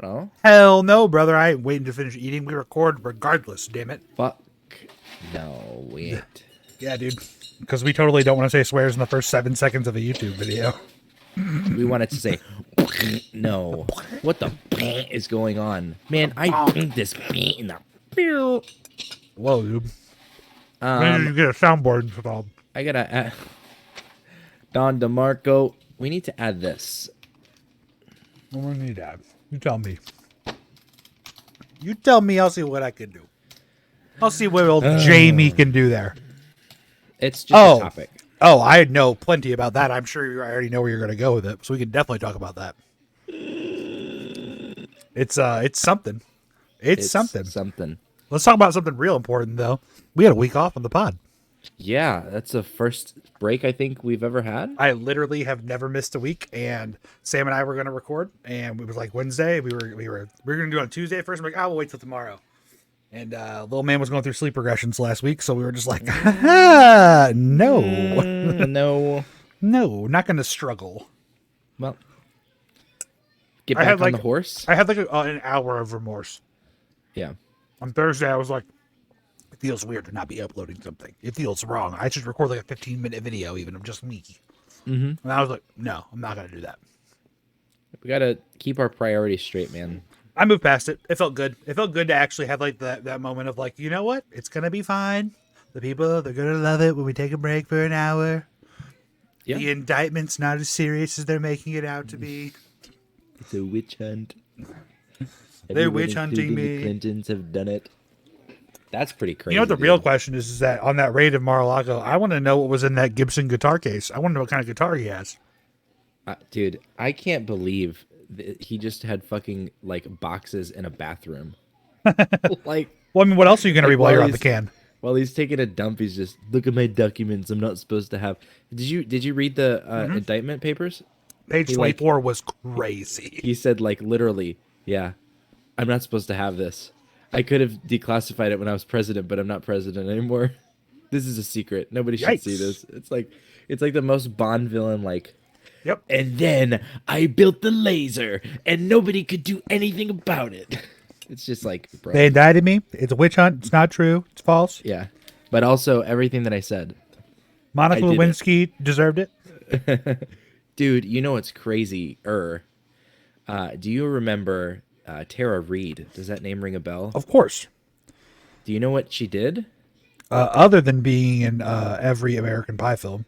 know. Hell no, brother. I ain't waiting to finish eating. We record regardless, damn it. Fuck. No, we ain't. Yeah, dude. Because we totally don't want to say swears in the first 7 seconds of a YouTube video. We wanted to say, no. What the is going on? Man, I think this in the... Whoa, dude. When did you get a soundboard installed? I gotta add... Don DeMarco, we need to add this. What do we need to add? You tell me. You tell me, I'll see what I can do. I'll see what old Jamie can do there. It's just a topic. Oh, I know plenty about that. I'm sure you already know where you're going to go with it, so we can definitely talk about that. It's something. It's something. Let's talk about something real important, though. We had a week off on the pod. Yeah, that's the first break I think we've ever had. I literally have never missed a week, and Sam and I were going to record, and it was like Wednesday. We were going to do it on Tuesday first. I'm like, we'll wait till tomorrow. And little man was going through sleep regressions last week, so we were just like, no, no, not going to struggle. Well, get back on the horse. I had like an hour of remorse. Yeah. On Thursday, I was like, it feels weird to not be uploading something. It feels wrong. I should record like a 15-minute video even of just me. And I was like, no, I'm not going to do that. We got to keep our priorities straight, man. I moved past it. It felt good. It felt good to actually have like that moment of like, you know what? It's going to be fine. The people, they're going to love it when we take a break for an hour. Yeah. The indictment's not as serious as they're making it out to be. It's a witch hunt. They're witch hunting me. The Clintons have done it. That's pretty crazy. You know what the real question is that on that raid of Mar-a-Lago, I want to know what was in that Gibson guitar case. I want to know what kind of guitar he has. Dude, I can't believe he just had fucking like boxes in a bathroom. Like, well, I mean, what else are you gonna read while you're on the can? While he's taking a dump, he's just look at my documents. I'm not supposed to have. Did you read the indictment papers? Page 24 was crazy. He said like literally, yeah, I'm not supposed to have this. I could have declassified it when I was president, but I'm not president anymore. This is a secret. Nobody should see this. It's like the most Bond villain like. Yep. And then I built the laser, and nobody could do anything about it. It's just like, bro. They indicted me. It's a witch hunt. It's not true. It's false. Yeah. But also everything that I said. Monica Lewinsky deserved it. Dude, you know what's crazy? Do you remember Tara Reid? Does that name ring a bell? Of course. Do you know what she did? Other than being in every American Pie film.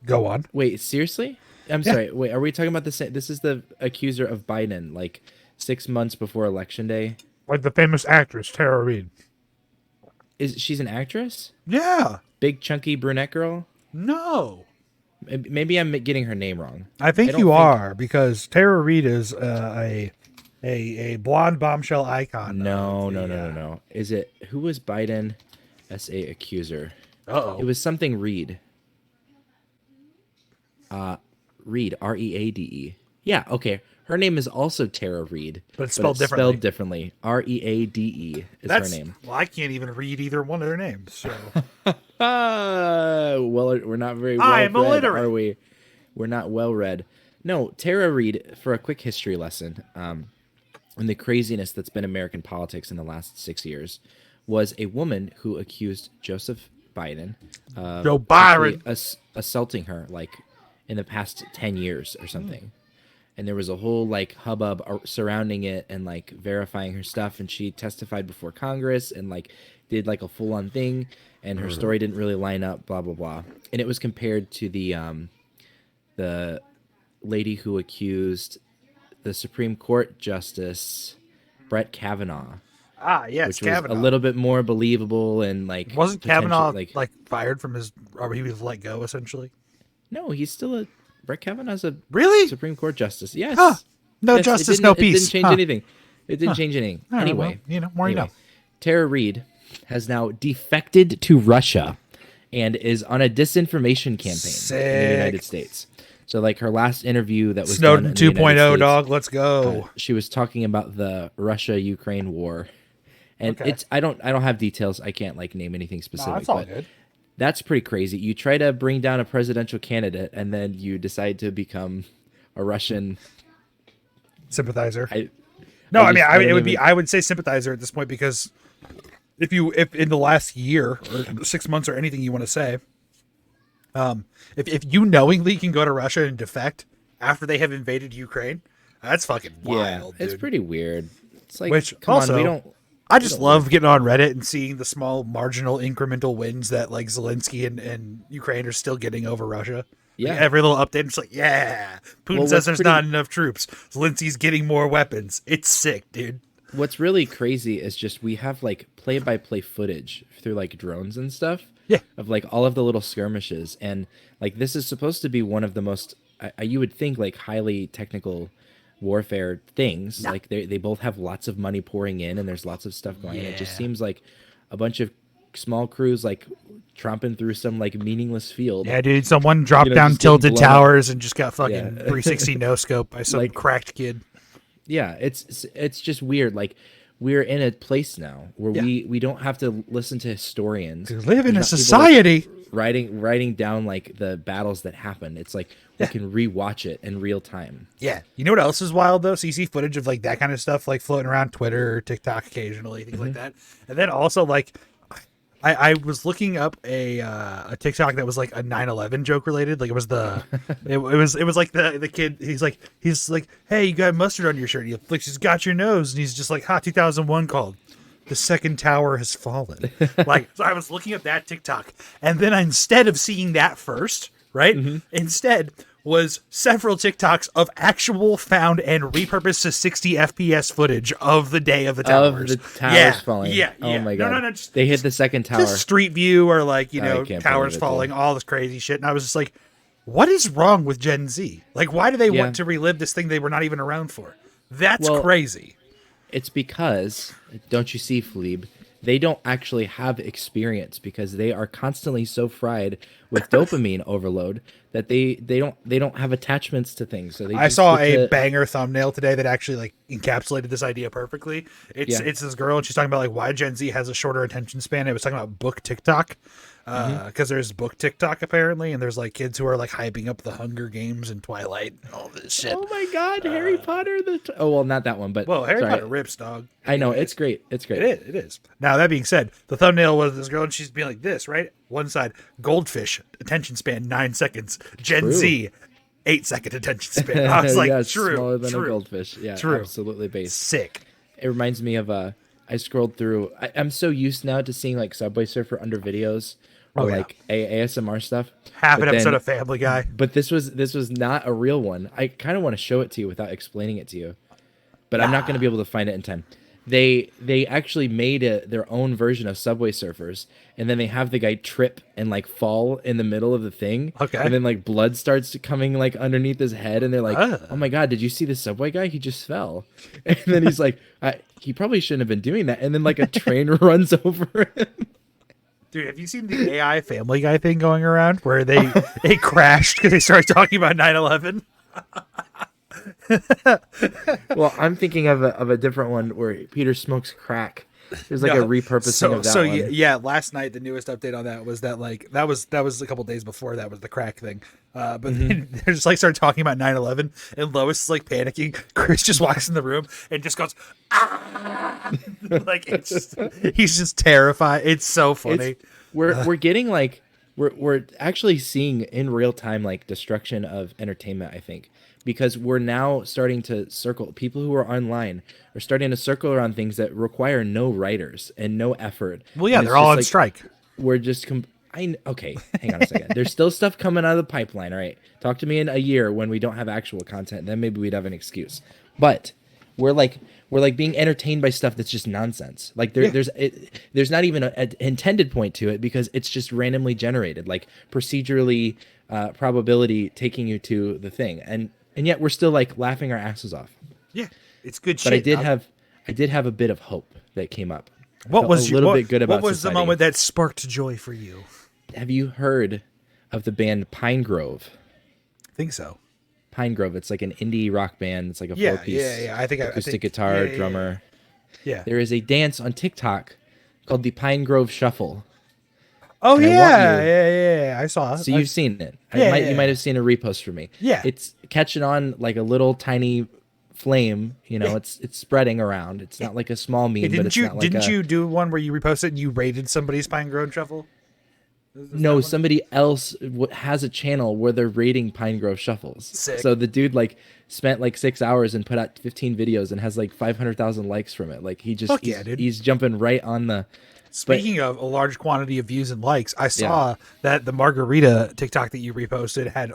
Go on. Wait, seriously? I'm sorry. Wait, are we talking about the same? This is the accuser of Biden, like 6 months before Election Day. Like the famous actress, Tara Reid. She's an actress? Yeah. Big, chunky brunette girl? No. Maybe I'm getting her name wrong. I think you are, because Tara Reid is a blonde bombshell icon. No. Is it, who was Biden SA accuser? Uh-oh. It was something Reid. Reid, Reade. Yeah, okay. Her name is also Tara Reid, but it's spelled differently. Reade is her name. Well, I can't even read either one of their names. So. Well, we're not very well read, are we? We're not well read. No, Tara Reid, for a quick history lesson, and the craziness that's been American politics in the last 6 years, was a woman who accused Joseph Biden of Joe Byron assaulting her, like, in the past 10 years or something. And there was a whole like hubbub surrounding it and like verifying her stuff. And she testified before Congress and like did like a full on thing. And her story didn't really line up, blah, blah, blah. And it was compared to the lady who accused the Supreme Court Justice Brett Kavanaugh. Ah, yes, which Kavanaugh. was a little bit more believable and like wasn't Kavanaugh like fired from his, or he was let go essentially? No, he's still Brett Kavanaugh's a Supreme Court justice. Yes. Huh. No justice, no peace. It didn't change anything. It didn't change anything. Anyway, well, more you know. Tara Reid has now defected to Russia and is on a disinformation campaign in the United States. So like her last interview that was Snowden 2.0, dog, let's go. She was talking about the Russia-Ukraine war. And I don't have details. I can't like name anything specific. No, that's all good. That's pretty crazy. You try to bring down a presidential candidate, and then you decide to become a Russian sympathizer. No, I mean, don't it would be. even. I would say sympathizer at this point because if in the last year or 6 months or anything you want to say, if you knowingly can go to Russia and defect after they have invaded Ukraine, that's fucking wild, dude. It's pretty weird. It's like, Which come also, on, we don't. I just love getting on Reddit and seeing the small marginal incremental wins that like Zelensky and Ukraine are still getting over Russia. Yeah. Like every little update, it's like, yeah, Putin says there's not enough troops. Zelensky's getting more weapons. It's sick, dude. What's really crazy is just we have like play-by-play footage through like drones and stuff. Yeah. Of like all of the little skirmishes, and like this is supposed to be one of the most you would think like highly technical warfare things. Yeah. Like they both have lots of money pouring in, and there's lots of stuff going. It just seems like a bunch of small crews like tromping through some like meaningless field. Yeah, dude. Someone dropped down tilted towers and just got fucking 360 no scope by some cracked kid. Yeah, it's just weird. Like we're in a place now where we don't have to listen to historians. We live in a society writing down like the battles that happened. It's like we can rewatch it in real time. Yeah. You know what else is wild though? So you see footage of like that kind of stuff like floating around Twitter or TikTok occasionally, things like that. And then also like I was looking up a TikTok that was like a 9/11 joke related. Like it was it was like the kid. He's like, hey, you got mustard on your shirt. He flicks, he's got your nose, and he's just like, 2001 called. The second tower has fallen. Like, so I was looking at that TikTok, and then instead of seeing that first, right, instead was several TikToks of actual found and repurposed to 60 FPS footage of the day of the towers. Of the towers falling. Yeah. Oh my god. No. They hit the second tower. Just street view or like, towers falling, all this crazy shit. And I was just like, what is wrong with Gen Z? Like, why do they want to relive this thing they were not even around for? That's crazy. It's because, don't you see, Philippe, they don't actually have experience because they are constantly so fried with dopamine overload that they don't have attachments to things. So I saw a banger thumbnail today that actually like encapsulated this idea perfectly. It's this girl and she's talking about like why Gen Z has a shorter attention span. It was talking about book TikTok. Because there's book TikTok apparently, and there's like kids who are like hyping up the Hunger Games and Twilight and all this shit. Oh my god, Harry Potter! Not that one, but Harry Potter rips, dog. I know it's great. It's great. It is. Now that being said, the thumbnail was this girl and she's being like this, right? One side, goldfish attention span 9 seconds. Gen Z 8-second attention span. I was like, true, smaller than a goldfish. Yeah, true. Absolutely based. Sick. It reminds me of I scrolled through. I'm so used now to seeing like Subway Surfer under videos. Or like ASMR stuff. Half an episode of Family Guy. But this was not a real one. I kind of want to show it to you without explaining it to you, but I'm not going to be able to find it in time. They actually made their own version of Subway Surfers, and then they have the guy trip and like fall in the middle of the thing. Okay. And then like blood starts coming like underneath his head, and they're like, "Oh my god, did you see the Subway guy? He just fell." And then he's like, "He probably shouldn't have been doing that." And then like a train runs over him. Dude, have you seen the AI Family Guy thing going around where they crashed because they started talking about 9/11? Well, I'm thinking of a different one where Peter smokes crack. There's like a repurposing of that one. Yeah, last night the newest update on that was that like that was a couple days before that was the crack thing. But then they just like started talking about 9/11 and Lois is like panicking. Chris just walks in the room and just goes like he's just terrified. It's so funny. We're getting like we're actually seeing in real time like destruction of entertainment, I think. Because we're now starting to circle, people who are online are starting to circle around things that require no writers and no effort. Well, yeah, they're all on strike. We're just, okay, hang on a second. There's still stuff coming out of the pipeline, all right? Talk to me in a year when we don't have actual content, then maybe we'd have an excuse. But we're like being entertained by stuff that's just nonsense. Like there's not even an intended point to it because it's just randomly generated, like procedurally probability taking you to the thing. And yet we're still like laughing our asses off. Yeah, it's good shit. But I did have a bit of hope that came up. What was bit good about What was society. the moment that sparked joy for you? Have you heard of the band Pine Grove? I think so. Pine Grove. It's like an indie rock band. It's like a 4-piece acoustic guitar, drummer. Yeah. There is a dance on TikTok called the Pine Grove Shuffle. Oh, yeah. I saw it. So you've seen it. You might have seen a repost from me. Yeah. It's catching on like a little tiny flame. You know, it's spreading around. It's not like a small meme, but it's not like didn't you do one where you reposted and you rated somebody's pine grove shuffle? No, somebody else has a channel where they're rating Pine Grove shuffles. Sick. So the dude like spent like 6 hours and put out 15 videos and has like 500,000 likes from it. Like he's jumping right on the. Speaking of a large quantity of views and likes, I saw that the margarita TikTok that you reposted has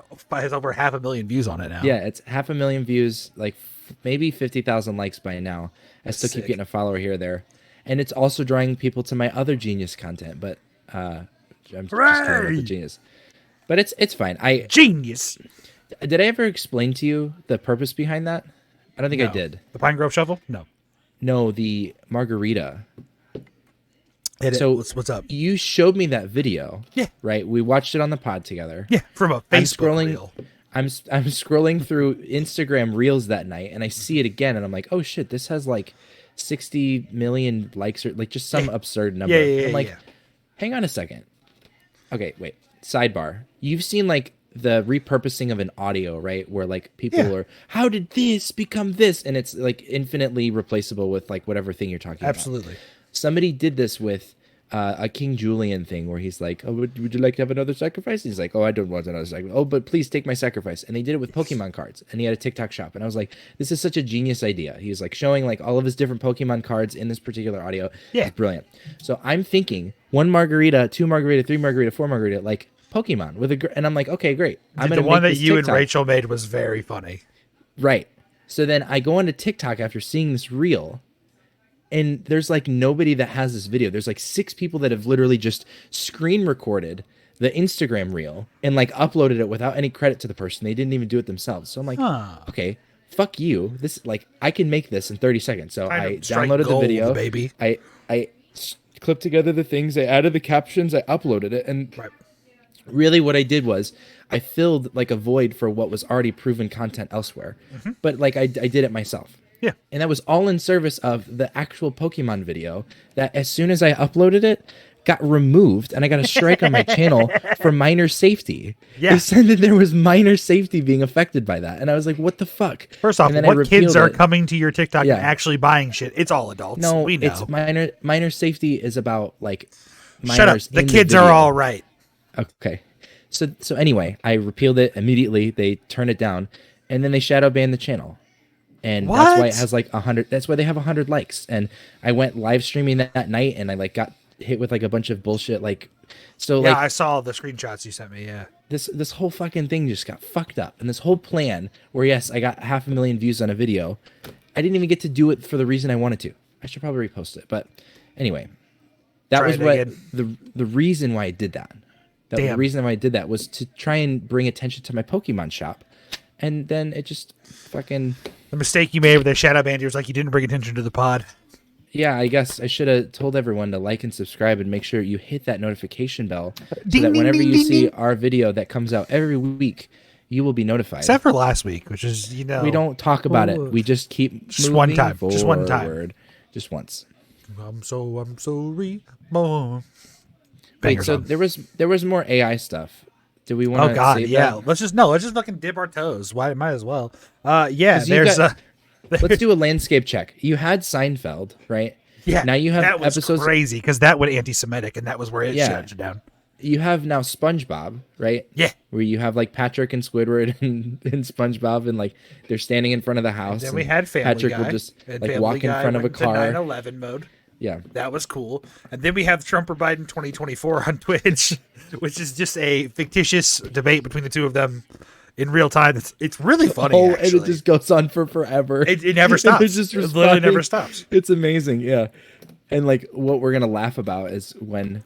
over 500,000 views on it now. Yeah, it's 500,000 views, like maybe 50,000 likes by now. I still keep getting a follower here or there, and it's also drawing people to my other genius content. But I'm just talking about the genius. But it's fine. Genius. Did I ever explain to you the purpose behind that? I don't think I did. The Pine Grove shuffle? No, the margarita. What's up? You showed me that video. Yeah. Right? We watched it on the pod together. Yeah, from a Facebook reel. I'm scrolling through Instagram Reels that night, and I see it again, and I'm like, oh shit, this has like 60 million likes or like just some absurd number. I'm like, hang on a second. Okay, wait. Sidebar. You've seen like the repurposing of an audio, right? Where like people are, how did this become this? And it's like infinitely replaceable with like whatever thing you're talking about. Absolutely. Somebody did this with a King Julian thing where he's like, oh, would you like to have another sacrifice? And he's like, oh, I don't want another sacrifice. Oh, but please take my sacrifice. And they did it with Pokemon cards. And he had a TikTok shop. And I was like, this is such a genius idea. He was like showing like all of his different Pokemon cards in this particular audio. Yeah. It's brilliant. So I'm thinking 1 margarita, 2 margarita, 3 margarita, 4 margarita, like Pokemon with and I'm like, okay, great. The one that you and Rachel made was very funny. Right. So then I go onto TikTok after seeing this reel. And there's like nobody that has this video. There's like 6 people that have literally just screen recorded the Instagram reel and like uploaded it without any credit to the person. They didn't even do it themselves. So I'm like, okay, fuck you. This like I can make this in 30 seconds. So I downloaded the video. Baby. I clipped together the things. I added the captions. I uploaded it. And really what I did was I filled like a void for what was already proven content elsewhere. But like I did it myself. Yeah. And that was all in service of the actual Pokemon video that as soon as I uploaded it, got removed and I got a strike on my channel for minor safety. Yeah. They said that there was minor safety being affected by that. And I was like, what the fuck? First off, what kids are coming to your TikTok and actually buying shit? It's all adults. No, we know. It's minor safety is about like minors. Shut up. The kids are all right. Okay. So anyway, I repealed it immediately. They turned it down and then they shadow banned the channel. And that's why it has like 100. That's why they have 100 likes. And I went live streaming that night, and I like got hit with like a bunch of bullshit. Like, so yeah, like I saw the screenshots you sent me. Yeah, this whole fucking thing just got fucked up. And this whole plan, where yes, I got 500,000 views on a video, I didn't even get to do it for the reason I wanted to. I should probably repost it. But anyway, that was what the reason why I did that. The reason why I did that was to try and bring attention to my Pokemon shop, and then it just fucking. The mistake you made with the shadow band was like you didn't bring attention to the pod. Yeah, I guess I should have told everyone to like and subscribe and make sure you hit that notification bell so that whenever you see our video that comes out every week, you will be notified. Except for last week, which is, you know. We don't talk about it. We just keep just one time. Forward. Just one time. Just once. I'm sorry, Mom. Wait, so there was more AI stuff. Do we want to? Oh God, save yeah. that? Let's just fucking dip our toes. Why? Might as well. Yeah. There's. Let's do a landscape check. You had Seinfeld, right? Yeah. Now you have that was episodes crazy because that went anti-Semitic, and that was where it shut down. You have now SpongeBob, right? Yeah. Where you have like Patrick and Squidward and SpongeBob, and like they're standing in front of the house. And then we had Family Patrick Guy. will just and like Family walk in Guy front of a went to car. 9/11 mode. Yeah. That was cool. And then we have Trump or Biden 2024 on Twitch, which is just a fictitious debate between the two of them in real time. It's really funny. Oh, and it just goes on for forever. It never stops. It literally never stops. It's amazing. Yeah. And like what we're going to laugh about is when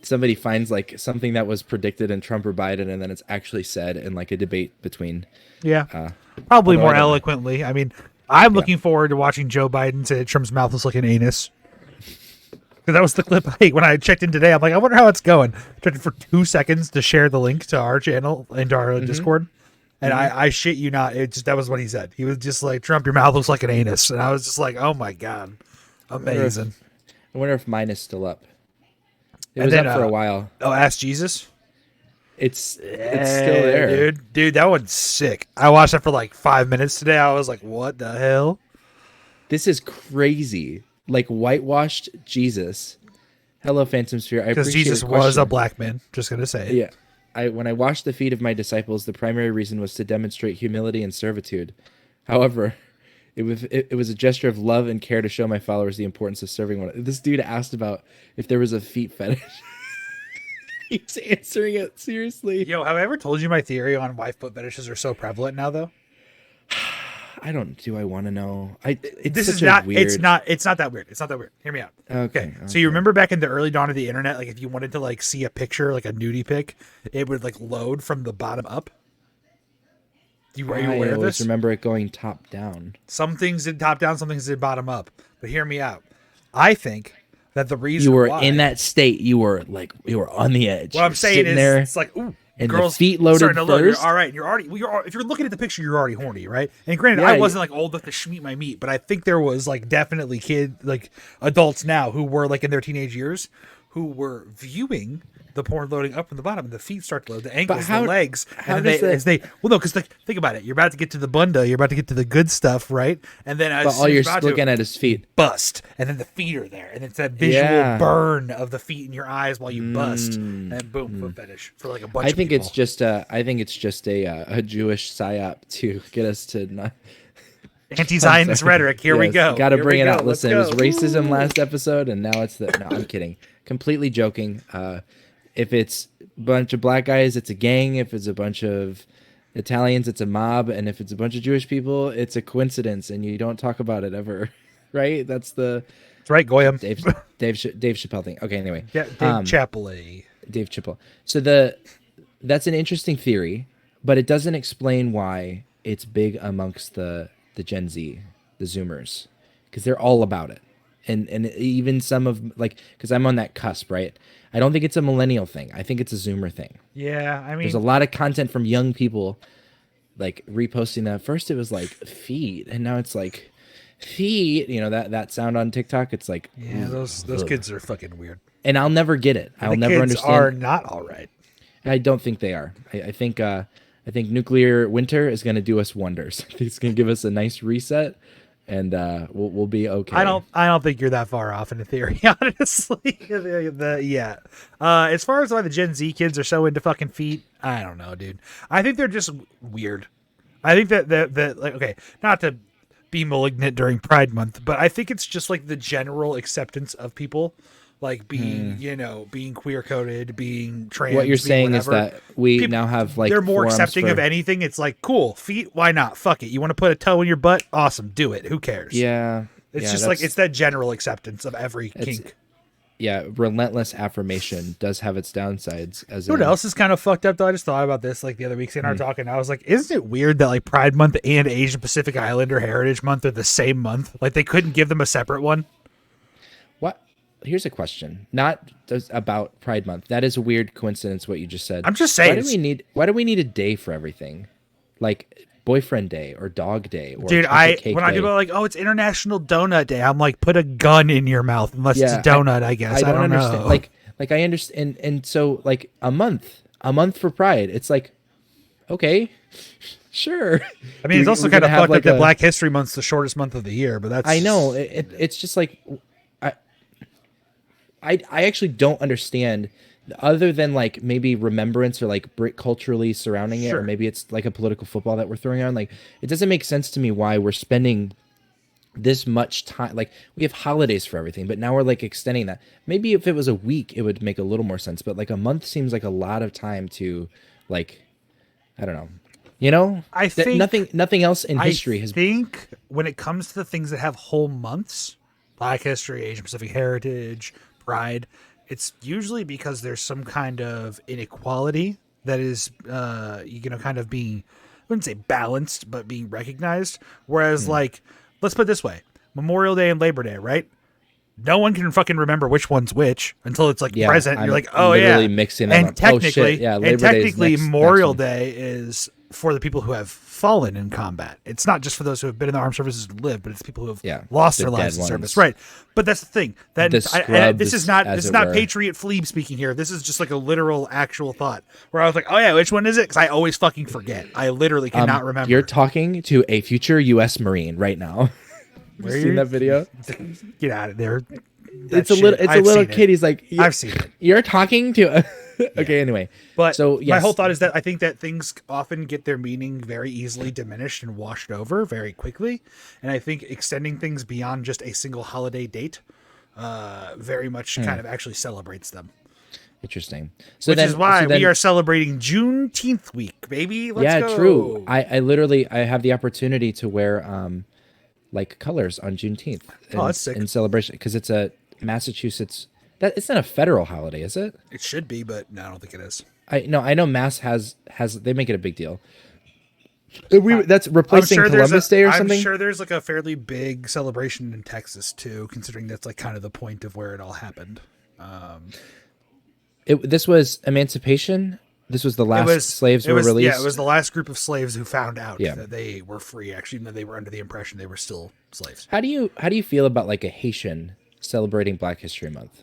somebody finds like something that was predicted in Trump or Biden and then it's actually said in like a debate between. Yeah. Probably more eloquently. I mean, I'm looking forward to watching Joe Biden say that Trump's mouth was like an anus. Because that was the clip when I checked in today. I'm like, I wonder how it's going. I checked it for 2 seconds to share the link to our channel and to our Discord. And I shit you not. That was what he said. He was just like, Trump, your mouth looks like an anus. And I was just like, oh my God. Amazing. I wonder if mine is still up. It was up for a while. Oh, Ask Jesus? It's still there. Dude, that one's sick. I watched that for like 5 minutes today. I was like, what the hell? This is crazy. Like whitewashed Jesus. Hello, Phantom Sphere. Because Jesus was a black man. Just gonna say. Yeah. When I washed the feet of my disciples, the primary reason was to demonstrate humility and servitude. However, it was a gesture of love and care to show my followers the importance of serving one. This dude asked about if there was a feet fetish. He's answering it seriously. Yo, have I ever told you my theory on why foot fetishes are so prevalent now, though? Do I want to know? It's not weird. It's not that weird. It's not that weird. Hear me out. Okay. So you remember back in the early dawn of the internet, like if you wanted to like see a picture, like a nudie pic, it would like load from the bottom up. Are you aware of this? I remember it going top down. Some things did top down, some things did bottom up. But hear me out. I think that the reason you were why, in that state, you were on the edge. What I'm saying is, it's like, ooh, and girls the feet loaded first. You're all right. If you're looking at the picture, you're already horny, right? And granted, I wasn't like old enough to schmeat my meat, but I think there was like definitely adults now who were like in their teenage years who were viewing the porn loading up from the bottom, and the feet start to load, the ankles, the legs, and then because think about it, you're about to get to the bunda, you're about to get to the good stuff, right? And then all you're looking at is feet, bust, and then the feet are there, and it's that visual burn of the feet in your eyes while you bust, and boom, foot fetish for like a bunch. I think it's just a Jewish psyop to get us to not. Anti-Zionist rhetoric. Here we go. Got to bring it out. Listen, it was racism last episode, and now it's no, I'm kidding. Completely joking. If it's a bunch of black guys, it's a gang. If it's a bunch of Italians, it's a mob. And if it's a bunch of Jewish people, it's a coincidence, and you don't talk about it ever, right? That's right, Goyam. Dave Chappelle thing. Okay, anyway. Yeah, Dave Chappelle. So that's an interesting theory, but it doesn't explain why it's big amongst the Gen Z, the Zoomers, because they're all about it. And even some of because I'm on that cusp, right? I don't think it's a millennial thing. I think it's a Zoomer thing. Yeah, I mean, there's a lot of content from young people like reposting that. First it was like feet, and now it's like feet. You know that sound on TikTok. It's like those kids are fucking weird. And I'll never get it. I'll never understand. Are not all right. I don't think they are. I think nuclear winter is going to do us wonders. I think it's going to give us a nice reset. And we'll be okay. I don't think you're that far off in the theory, honestly. As far as why the Gen Z kids are so into fucking feet, I don't know, dude. I think they're just weird. I think that like, okay, not to be malignant during Pride Month, but I think it's just like the general acceptance of people like being, being queer coded, being trans. What you're saying whatever. is that people now have like they're more accepting of anything. It's like, cool, feet, why not? Fuck it. You want to put a toe in your butt? Awesome, do it. Who cares? Yeah. It's just like it's that general acceptance of every kink. Yeah, relentless affirmation does have its downsides. You know what else is kind of fucked up though? I just thought about this like the other week, and I were talking. I was like, isn't it weird that like Pride Month and Asian Pacific Islander Heritage Month are the same month? Like they couldn't give them a separate one. Here's a question, not about Pride Month. That is a weird coincidence. What you just said. I'm just saying. Why do we need a day for everything, like Boyfriend Day or Dog Day? Or dude, when people are like, "Oh, it's International Donut Day," I'm like, put a gun in your mouth unless it's a donut. I guess I don't understand. Know. Like I understand, and so like a month for Pride. It's like, okay, sure. I mean, it's also kind of fucked up that Black History Month's the shortest month of the year, but that's. I know it's just like. I actually don't understand, other than like maybe remembrance or like culturally surrounding it, or maybe it's like a political football that we're throwing on. Like, it doesn't make sense to me why we're spending this much time. Like, we have holidays for everything, but now we're like extending that. Maybe if it was a week, it would make a little more sense. But like a month seems like a lot of time to, like, I don't know. I think nothing else in history has. I think when it comes to the things that have whole months, Black History, Asian Pacific Heritage, Pride, it's usually because there's some kind of inequality that is kind of being, I wouldn't say balanced, but being recognized. Whereas like, let's put it this way, Memorial Day and Labor Day, right? No one can fucking remember which one's which until it's like present. You're like, oh yeah, mixing them up. Technically, Labor Day Memorial Day is for the people who have fallen in combat. It's not just for those who have been in the armed services and lived, but it's people who have lost their lives in service. Right. But that's the thing. That this is not Patriot Fleeb speaking here. This is just like a literal actual thought where I was like, oh yeah, which one is it? Because I always fucking forget. I literally cannot remember. You're talking to a future U.S. Marine right now. Have you seen that video? Get out of there. It's a little kid. He's like, I've seen it. You're talking to. Okay, anyway. But so, yes. My whole thought is that I think that things often get their meaning very easily diminished and washed over very quickly. And I think extending things beyond just a single holiday date very much kind of actually celebrates them. Interesting. Which is why we are celebrating Juneteenth week, baby. Let's go. True. I literally have the opportunity to wear like colors on Juneteenth that's sick. In celebration, because it's a Massachusetts. It's not a federal holiday, is it? It should be, but no, I don't think it is. I know Mass has they make it a big deal. That's replacing Columbus Day or something. I'm sure there's like a fairly big celebration in Texas too, considering that's like kind of the point of where it all happened. This was emancipation. This was the last slaves were released. Yeah, it was the last group of slaves who found out that they were free. Actually, even though they were under the impression they were still slaves. How do you feel about like a Haitian celebrating Black History Month?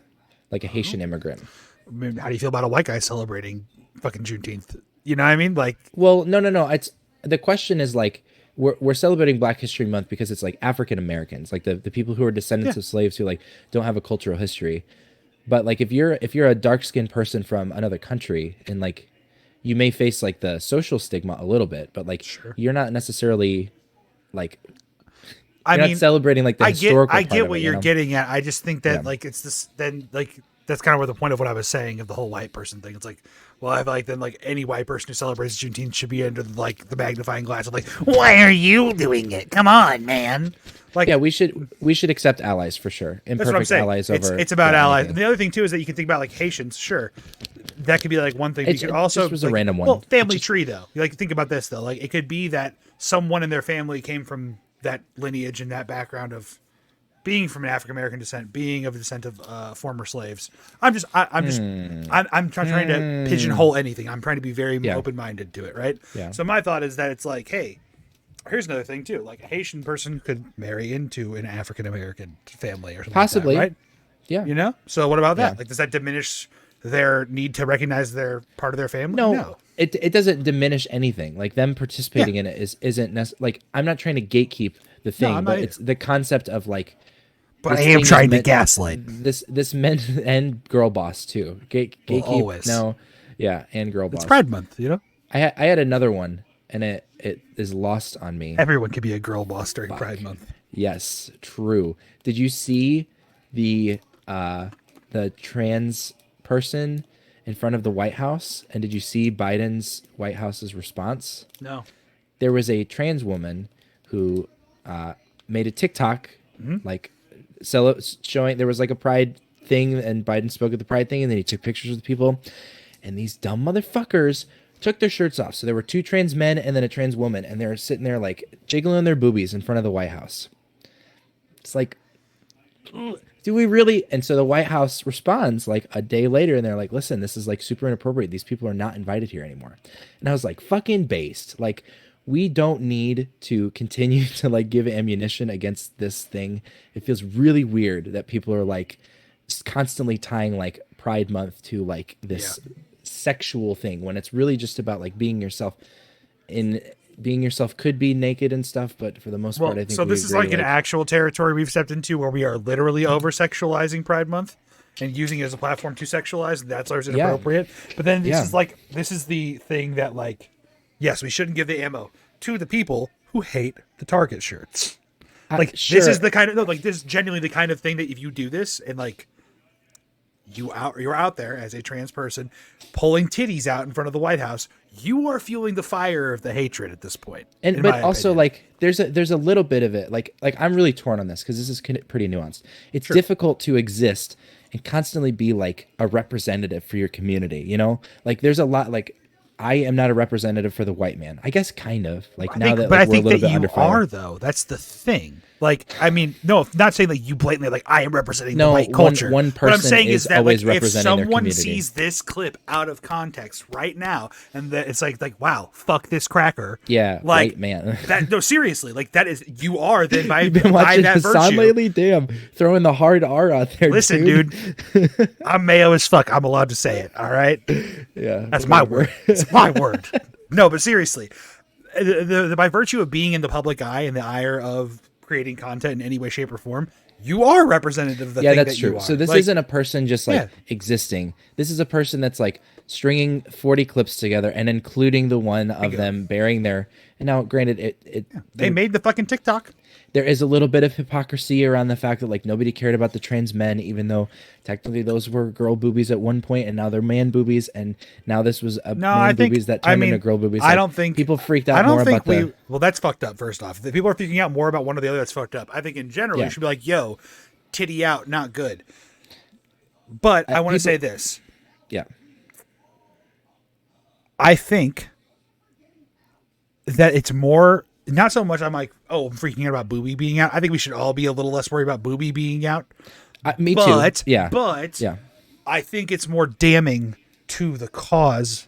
Like a Haitian immigrant. I mean, how do you feel about a white guy celebrating fucking Juneteenth? You know what I mean? Like, well, no. It's the question is like we're celebrating Black History Month because it's like African Americans, like the people who are descendants of slaves who like don't have a cultural history. But like if you're a dark skinned person from another country and like you may face like the social stigma a little bit, but like you're not necessarily like. Not celebrating like the historical. I get what you're getting at. I just think that like it's this. Then like that's kind of where the point of what I was saying of the whole white person thing. It's like, well, I feel like then like any white person who celebrates Juneteenth should be under like the magnifying glass of like, why are you doing it? Come on, man. Like, yeah, we should accept allies for sure. Imperfect allies over. It's about allies. And the other thing too is that you can think about like Haitians. Sure, that could be like one thing. You could also just was a random one. Well, family tree though. You like think about this though. Like it could be that someone in their family came from that lineage and that background of being from an African American descent, being of the descent of former slaves. I'm trying to pigeonhole anything. I'm trying to be very open minded to it, right? Yeah. So my thought is that it's like, hey, here's another thing too. Like a Haitian person could marry into an African American family or something. Possibly, like that, right? Yeah. You know. So what about that? Like, does that diminish their need to recognize their part of their family? No. It doesn't diminish anything. Like them participating in it isn't like I'm not trying to gatekeep the thing, but it's the concept of like. But I am trying to gaslight this men and girl boss too. Gatekeep. Always. No, yeah, and girl boss. It's Pride Month, you know. I had another one, and it is lost on me. Everyone could be a girl boss during Pride Month. Yes, true. Did you see the trans person in front of the White House? And did you see Biden's White House's response? No. There was a trans woman who made a TikTok, like showing there was like a Pride thing, and Biden spoke at the Pride thing, and then he took pictures with the people, and these dumb motherfuckers took their shirts off. So there were two trans men and then a trans woman, and they were sitting there like jiggling their boobies in front of the White House. It's like, do we really? And so the White House responds like a day later, and they're like, listen, this is like super inappropriate. These people are not invited here anymore. And I was like, fucking based. Like, we don't need to continue to like give ammunition against this thing. It feels really weird that people are like constantly tying like Pride Month to like this sexual thing when it's really just about like being yourself. In being yourself could be naked and stuff, but for the most part, I think so. This is like an actual territory we've stepped into where we are literally over sexualizing Pride Month and using it as a platform to sexualize. That's always inappropriate. But then this is the thing that like, yes, we shouldn't give the ammo to the people who hate the Target shirts. Like this is the kind of this is genuinely the kind of thing that if you do this and like you're out there as a trans person pulling titties out in front of the White House, you are fueling the fire of the hatred at this point. And but also like there's a little bit of it like I'm really torn on this because this is pretty nuanced. It's difficult to exist and constantly be like a representative for your community, you know? Like there's a lot like I am not a representative for the white man. I guess kind of like we're a little bit under fire. Are though. That's the thing. Like, I mean, no, not saying like you blatantly like I am representing the No, white culture. one What I'm person saying is is that always like if representing their someone community. sees this clip out of context right now, and that it's like wow, fuck this cracker. Yeah, like white man. that. No, seriously, like that is you are then by You've been by watching that Hassan virtue. lately? Damn, throwing the hard R out there. Listen, dude, I'm mayo as fuck. I'm allowed to say it. All right. Yeah, That's whatever. my word. It's my word. No, but seriously, the by virtue of being in the public eye and the ire of creating content in any way, shape, or form, you are representative of the thing that's that true. you are. So this like, isn't a person just like existing. This is a person that's like stringing 40 clips together and including the one of them bearing their. And now, granted, they made the fucking TikTok. There is a little bit of hypocrisy around the fact that like nobody cared about the trans men, even though technically those were girl boobies at one point, and now they're man boobies, and now this was a man boobies that turned into girl boobies. I like, don't think people freaked out more about the. Well, that's fucked up. First off, if people are freaking out more about one or the other, that's fucked up. I think in general, you should be like, "Yo, titty out, not good." But I want to say this. Yeah. I think that it's more. Not so much I'm like, oh, I'm freaking out about boobie being out. I think we should all be a little less worried about boobie being out. Me too. Yeah. But I think it's more damning to the cause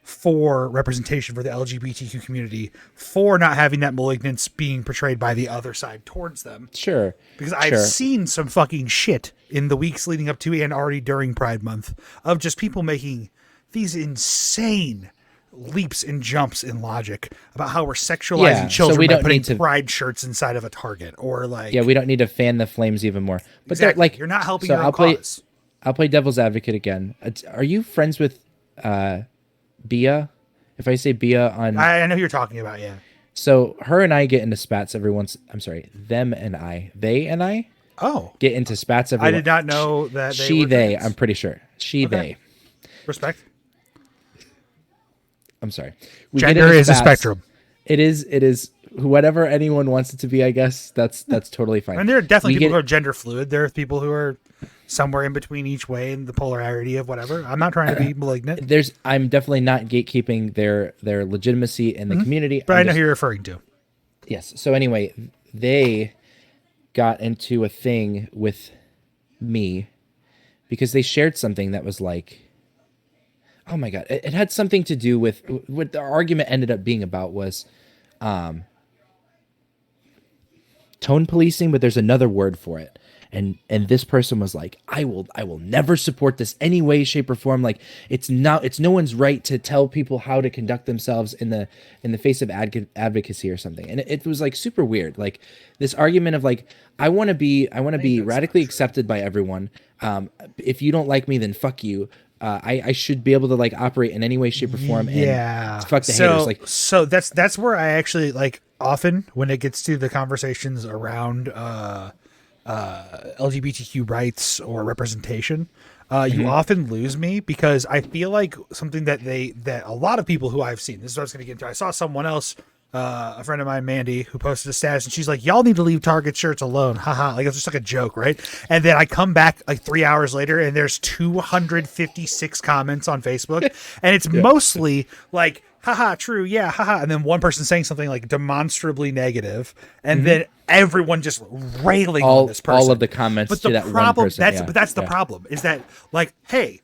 for representation for the LGBTQ community for not having that malignance being portrayed by the other side towards them. Sure. Because I've seen some fucking shit in the weeks leading up to and already during Pride Month of just people making these insane leaps and jumps in logic about how we're sexualizing children so we by don't putting need to, pride shirts inside of a Target or like we don't need to fan the flames even more. But exactly. like you're not helping so your cause. I'll play devil's advocate again. Are you friends with Bia? If I say Bia on, I know who you're talking about. Yeah. So her and I get into spats every once. I'm sorry, them and I, they and I. Oh, get into spats every. I did not know that. They. I'm pretty sure they. Respect. I'm sorry. Gender is a spectrum. It is whatever anyone wants it to be, I guess. That's totally fine. And there are definitely people who are gender fluid. There are people who are somewhere in between each way in the polarity of whatever. I'm not trying to be malignant. I'm definitely not gatekeeping their legitimacy in the community. But I know who you're referring to. Yes. So anyway, they got into a thing with me because they shared something that was like, oh my God. It had something to do with what the argument ended up being about was tone policing, but there's another word for it. And this person was like, I will never support this any way, shape, or form. Like it's no one's right to tell people how to conduct themselves in the face of advocacy or something. And it was like super weird. Like this argument of like, I want to be radically accepted by everyone. If you don't like me, then fuck you. I should be able to like operate in any way, shape, or form. And fuck the haters. Like, so that's where I actually like often when it gets to the conversations around LGBTQ rights or representation, you often lose me because I feel like something that a lot of people who I've seen. This is what I was going to get into. I saw someone else. A friend of mine, Mandy, who posted a status, and she's like, "Y'all need to leave Target shirts alone." Haha, like it's just like a joke, right? And then I come back like 3 hours later, and there's 256 comments on Facebook, and it's mostly like, "Haha, true, yeah, haha," and then one person saying something like demonstrably negative, and then everyone just railing on this person. All of the comments but to the that problem, one person. But that's the problem is that like, hey,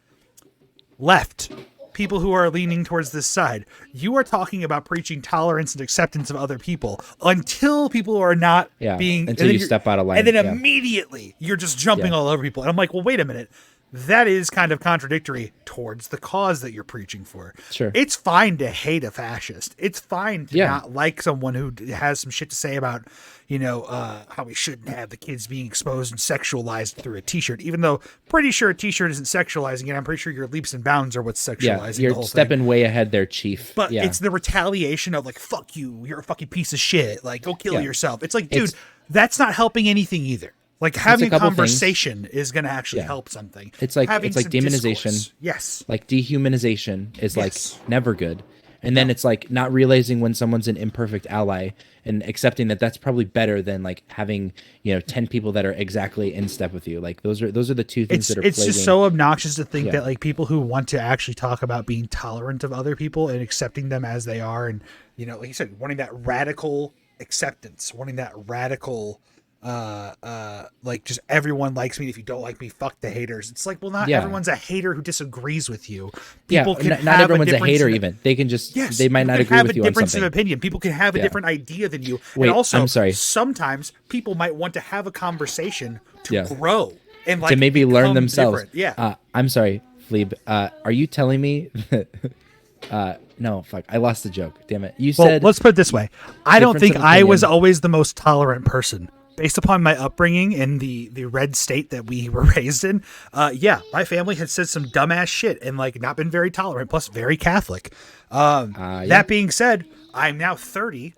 left. People who are leaning towards this side, you are talking about preaching tolerance and acceptance of other people until people are not being until you step out of line, and then immediately you're just jumping all over people. And I'm like, well, wait a minute, that is kind of contradictory towards the cause that you're preaching for. Sure, it's fine to hate a fascist. It's fine to not like someone who has some shit to say about, how we shouldn't have the kids being exposed and sexualized through a t-shirt, even though pretty sure a t-shirt isn't sexualizing it. I'm pretty sure your leaps and bounds are what's sexualizing you're the whole stepping thing. Way ahead there, Chief. But it's the retaliation of like, fuck you, you're a fucking piece of shit. Like, go kill yourself. It's like, dude, that's not helping anything either. Like having a conversation is going to actually help something. It's like demonization. Discourse. Yes. Like dehumanization is like never good. And then it's like not realizing when someone's an imperfect ally and accepting that that's probably better than like having, 10 people that are exactly in step with you. Like those are the two things that are It's just so obnoxious to think that like people who want to actually talk about being tolerant of other people and accepting them as they are. And, like you said, wanting that radical acceptance, wanting that radical like just everyone likes me. If you don't like me, fuck the haters. It's like, well, not everyone's a hater who disagrees with you. People can not have everyone's a hater. in, even they can just they might people not can agree have with a you on difference something. of opinion. People can have a different idea than you. Wait, and also, I'm sorry. Sometimes people might want to have a conversation to grow and to maybe learn themselves. Different. I'm sorry, Fleeb. Are you telling me that? No, fuck. I lost the joke. Damn it. You said. Let's put it this way. I don't think I was opinion. always the most tolerant person. Based upon my upbringing in the red state that we were raised in, my family had said some dumbass shit and like not been very tolerant, plus very Catholic. That being said, I'm now 30,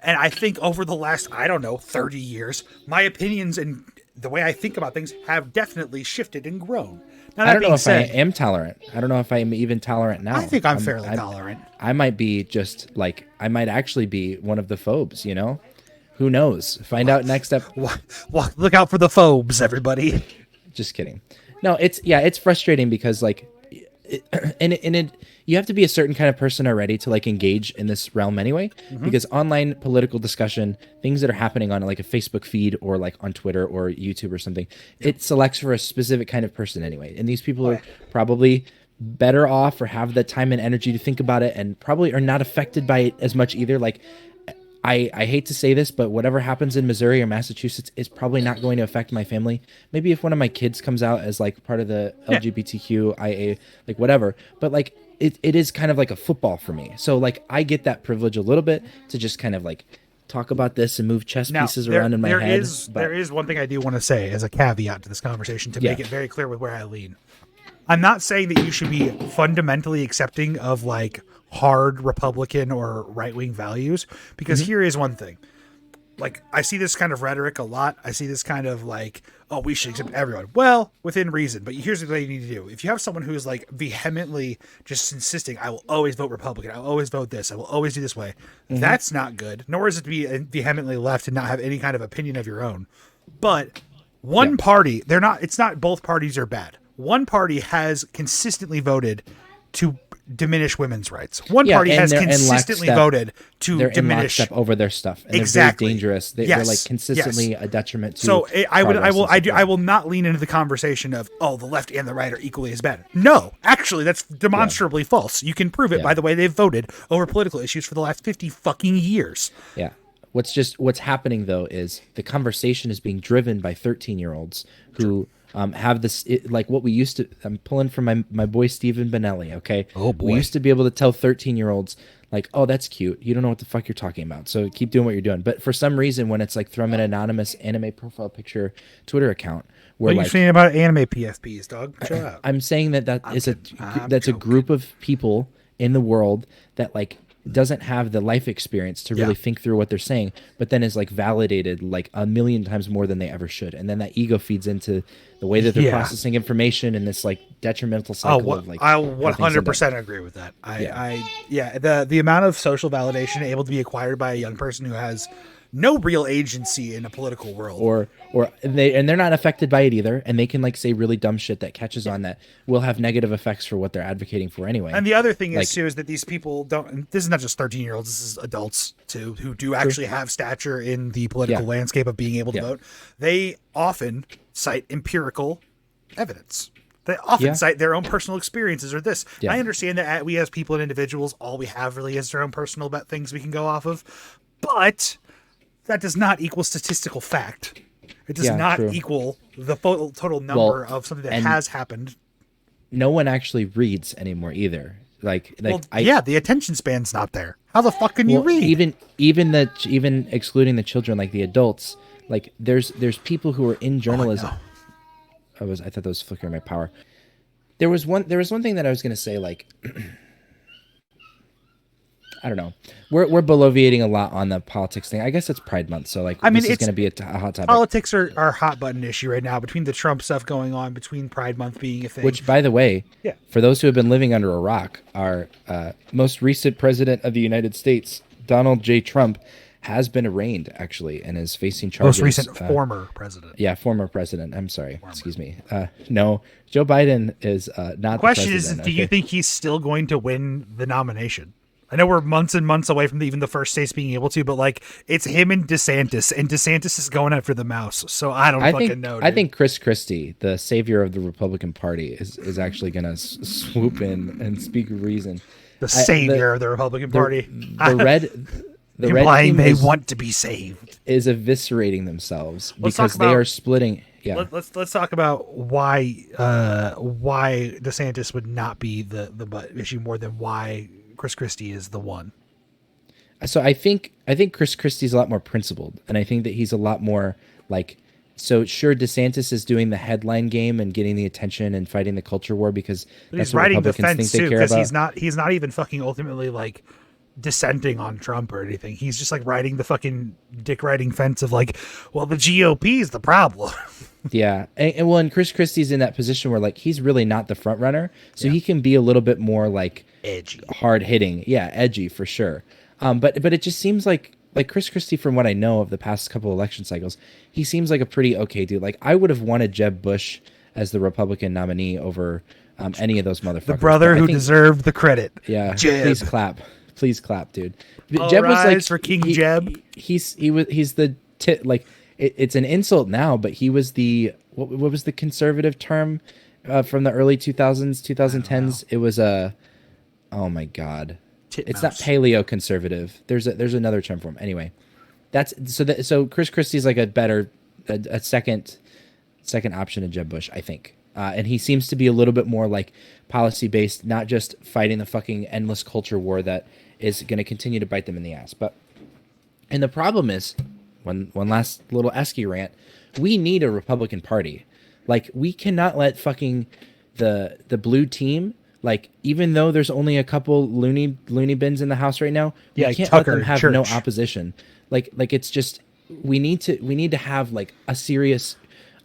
and I think over the last, 30 years, my opinions and the way I think about things have definitely shifted and grown. Now, I don't know if I am tolerant. I don't know if I'm even tolerant now. I think I'm fairly tolerant. I might be just like, I might actually be one of the phobes, you know? Who knows? Find out next up. Look out for the phobes, everybody. Just kidding. No, it's frustrating because like, you have to be a certain kind of person already to like engage in this realm anyway, because online political discussion, things that are happening on like a Facebook feed or like on Twitter or YouTube or something, it selects for a specific kind of person anyway. And these people are probably better off or have the time and energy to think about it and probably are not affected by it as much either. Like, I hate to say this, but whatever happens in Missouri or Massachusetts is probably not going to affect my family. Maybe if one of my kids comes out as like part of the LGBTQIA, like whatever, but like it is kind of like a football for me. So like I get that privilege a little bit to just kind of like talk about this and move chess pieces around in my head. There is one thing I do want to say as a caveat to this conversation to make it very clear with where I lean. I'm not saying that you should be fundamentally accepting of like hard Republican or right-wing values, because here is one thing. Like, I see this kind of rhetoric a lot. I see this kind of like, oh, we should accept everyone. Well, within reason. But here's what you need to do. If you have someone who is like vehemently just insisting, I will always vote Republican, I will always vote this, I will always do this way, that's not good. Nor is it to be vehemently left and not have any kind of opinion of your own. But one party, it's not both parties are bad. One party has consistently voted to diminish women's rights. One party has consistently voted to diminish over their stuff. And exactly. They're very dangerous. They're like consistently a detriment to. So I will not lean into the conversation of, oh, the left and the right are equally as bad. No, actually, that's demonstrably false. You can prove it by the way they've voted over political issues for the last 50 fucking years. Yeah. What's happening though is the conversation is being driven by 13-year-olds who have this like what we used to. I'm pulling from my boy Stephen Benelli. Okay, oh boy, we used to be able to tell 13-year-olds like, oh, that's cute. You don't know what the fuck you're talking about, so keep doing what you're doing. But for some reason, when it's like from an anonymous anime profile picture Twitter account, where what are you saying about anime PFPs, dog? Chill out. I'm saying that's a group of people in the world that like doesn't have the life experience to really think through what they're saying, but then is like validated like a million times more than they ever should. And then that ego feeds into the way that they're processing information in this like detrimental cycle of like. I 100% agree with that. The amount of social validation able to be acquired by a young person who has no real agency in a political world, they're not affected by it either, and they can like say really dumb shit that catches on that will have negative effects for what they're advocating for anyway. And the other thing is that these people don't. This is not just 13-year-olds. This is adults too who do actually have stature in the political landscape of being able to vote. They often cite empirical evidence. They often cite their own personal experiences or this. I understand that we as people and individuals, all we have really is our own personal things we can go off of, but that does not equal statistical fact. It does not equal the total number of something that has happened. No one actually reads anymore either. The attention span's not there. How the fuck can you read? Even excluding the children, like the adults, like there's people who are in journalism. I thought that was flickering my power. There was one thing that I was going to say, like, I don't know. We're bloviating a lot on the politics thing. I guess it's Pride Month, so like this is going to be a hot topic. Politics are a hot button issue right now between the Trump stuff going on, between Pride Month being a thing. Which, by the way, for those who have been living under a rock, our most recent president of the United States, Donald J. Trump, has been arraigned actually and is facing charges. Most recent former president. Yeah, former president. I'm sorry. Excuse me. No, Joe Biden is not. The question is, do you think he's still going to win the nomination? I know we're months and months away from even the first states being able to, but like it's him and DeSantis is going after the mouse. So I don't fucking know. Dude. I think Chris Christie, the savior of the Republican Party, is actually going to swoop in and speak reason. The savior of the Republican Party. The red implying they want to be saved, is eviscerating themselves because they are splitting. Yeah. Let's talk about why DeSantis would not be the butt issue more than why Chris Christie is the one. So I think Chris Christie's a lot more principled, and I think that he's a lot more like. So sure, DeSantis is doing the headline game and getting the attention and fighting the culture war because that's what Republicans think they care about. He's not even fucking ultimately like dissenting on Trump or anything. He's just like riding the fucking dick riding fence of like, well, the GOP is the problem. Yeah, and Chris Christie's in that position where like he's really not the front runner, so he can be a little bit more like edgy, hard hitting. Yeah, edgy for sure. But it just seems like Chris Christie, from what I know of the past couple election cycles, he seems like a pretty okay dude. Like I would have wanted Jeb Bush as the Republican nominee over any of those motherfuckers. The brother who deserved the credit. Yeah, Jeb. Please clap, dude. All Jeb was like for King Jeb. He's the like it's an insult now, but he was the what was the conservative term from the early 2000s, 2010s? It was oh my god. It's not paleo conservative. There's another term for him. Anyway, that's so Chris Christie's like a second option to Jeb Bush, I think. And he seems to be a little bit more like policy based, not just fighting the fucking endless culture war that is going to continue to bite them in the ass. And the problem is, one last little Eski rant, we need a Republican Party. Like we cannot let fucking the blue team. Like, even though there's only a couple loony bins in the House right now, we can't let them have no opposition. Like it's just we need to have like a serious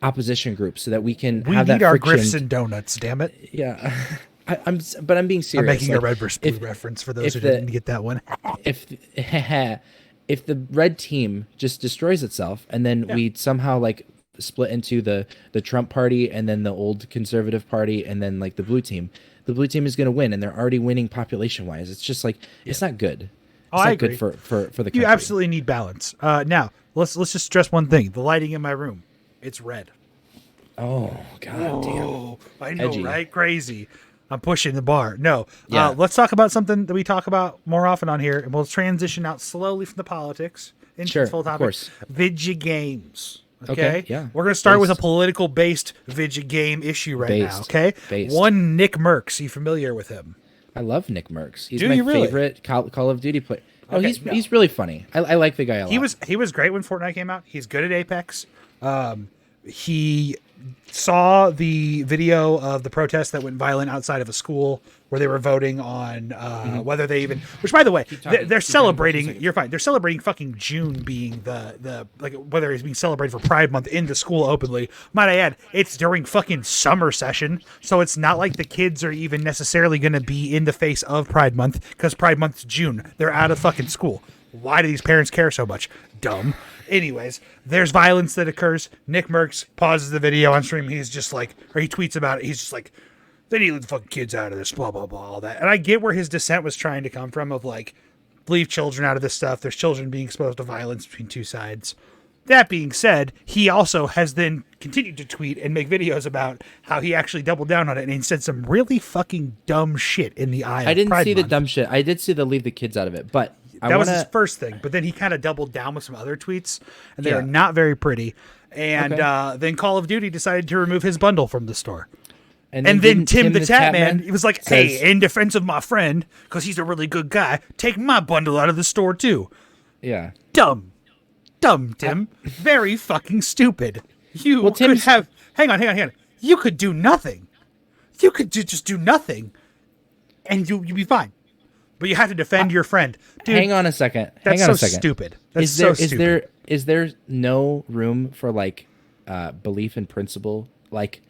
opposition group so that we can have that friction. We need our Griffs and Donuts, damn it. Yeah, I'm being serious. I'm making a red versus blue reference for those who didn't get that one. if the red team just destroys itself and then we somehow like split into the Trump party and then the old conservative party and then like the blue team is going to win, and they're already winning population wise. It's just like it's not good. It's not good for the country. You absolutely need balance. Now let's just stress one thing: the lighting in my room, it's red. Oh god damn! I know, edgy. Right? Crazy. I'm pushing the bar. No, let's talk about something that we talk about more often on here, and we'll transition out slowly from the politics into the full topic. Of course. Video games. Okay. Yeah. We're gonna start with a political-based video game issue now. Okay. One Nick Merckx. Are you familiar with him? I love Nick Merckx. He's my favorite Call of Duty player. Oh, he's really funny. I like the guy a lot. He was great when Fortnite came out. He's good at Apex. He saw the video of the protest that went violent outside of a school where they were voting on whether they even, which by the way, they're celebrating. You're fine. They're celebrating fucking June being the like whether it's being celebrated for Pride Month in the school openly. Might I add, it's during fucking summer session, so it's not like the kids are even necessarily going to be in the face of Pride Month because Pride Month's June. They're out of fucking school. Why do these parents care so much? Dumb. Anyways, there's violence that occurs. Nick Merckx pauses the video on stream. He's just like, or he tweets about it. He's just like, they need to let the fucking kids out of this, blah, blah, blah, all that. And I get where his dissent was trying to come from of like, leave children out of this stuff. There's children being exposed to violence between two sides. That being said, he also has then continued to tweet and make videos about how he actually doubled down on it and said some really fucking dumb shit in the eye. I didn't see the dumb shit. I did see the leave the kids out of it, but that was his first thing, but then he kind of doubled down with some other tweets, and they are not very pretty. And then Call of Duty decided to remove his bundle from the store. And then Tim the Tatman, he was like, hey, in defense of my friend, because he's a really good guy, take my bundle out of the store too. Yeah. Dumb, Tim. Very fucking stupid. You could have... Hang on. You could do nothing. You could just do nothing, and you'd be fine. But you have to defend your friend. Dude, hang on a second. That's so stupid. That's so stupid. Is there no room for like belief in principle, like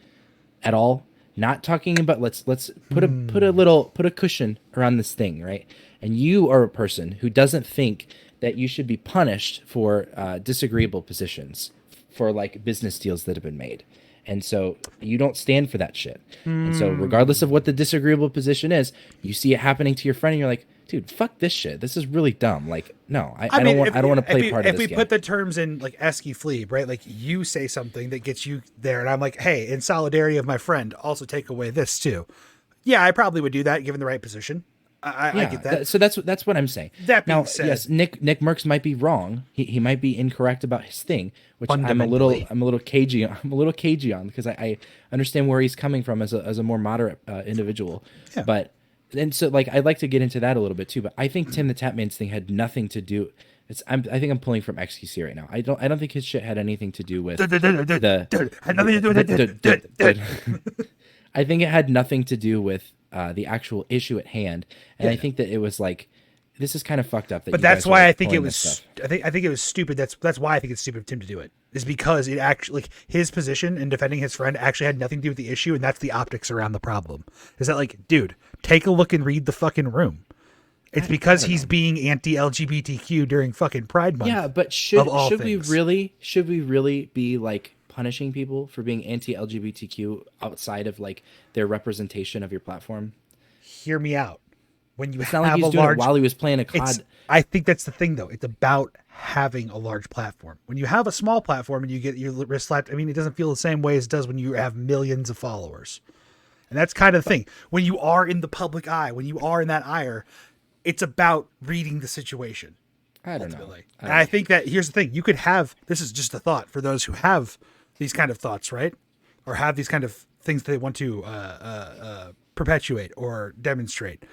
at all? Not talking about let's put a cushion around this thing, right? And you are a person who doesn't think that you should be punished for disagreeable positions for like business deals that have been made. And so you don't stand for that shit. And so regardless of what the disagreeable position is, you see it happening to your friend and you're like, dude, fuck this shit. This is really dumb. Like, no, I mean, don't want to play part of if this we game. put the terms in like Eski Fleeb, right? Like you say something that gets you there, and I'm like, hey, in solidarity of my friend, also take away this too. Yeah, I probably would do that given the right position. I get that. So that's what I'm saying. That being now, said, yes, Nick Merckx might be wrong. He might be incorrect about his thing, which I'm a little cagey. I'm a little cagey on because I understand where he's coming from as a more moderate individual. Yeah. But and so like I'd like to get into that a little bit too. But I think Tim the Tatman's thing had nothing to do. I think I'm pulling from XQC right now. I don't think his shit had anything to do with the. Had nothing to do with it. I think it had nothing to do with the actual issue at hand, and I think that it was like, this is kind of fucked up. But that's why I think it was. I think it was stupid. That's why I think it's stupid of Tim to do it. Is because it actually, like, his position in defending his friend actually had nothing to do with the issue, and that's the optics around the problem. Is that like, dude, take a look and read the fucking room. It's because he's being anti-LGBTQ during fucking Pride Month. Yeah, but should we really be like punishing people for being anti-LGBTQ outside of like their representation of your platform? Hear me out. When you it's have not like he was doing it while he was playing a COD. I think that's the thing, though. It's about having a large platform. When you have a small platform and you get your wrist slapped, I mean, it doesn't feel the same way as it does when you have millions of followers. And that's kind of the thing. When you are in the public eye, when you are in that ire, it's about reading the situation. I don't know. And I think that here's the thing. You could have, this is just a thought for those who have these kind of thoughts, right? Or have these kind of things that they want to perpetuate or demonstrate.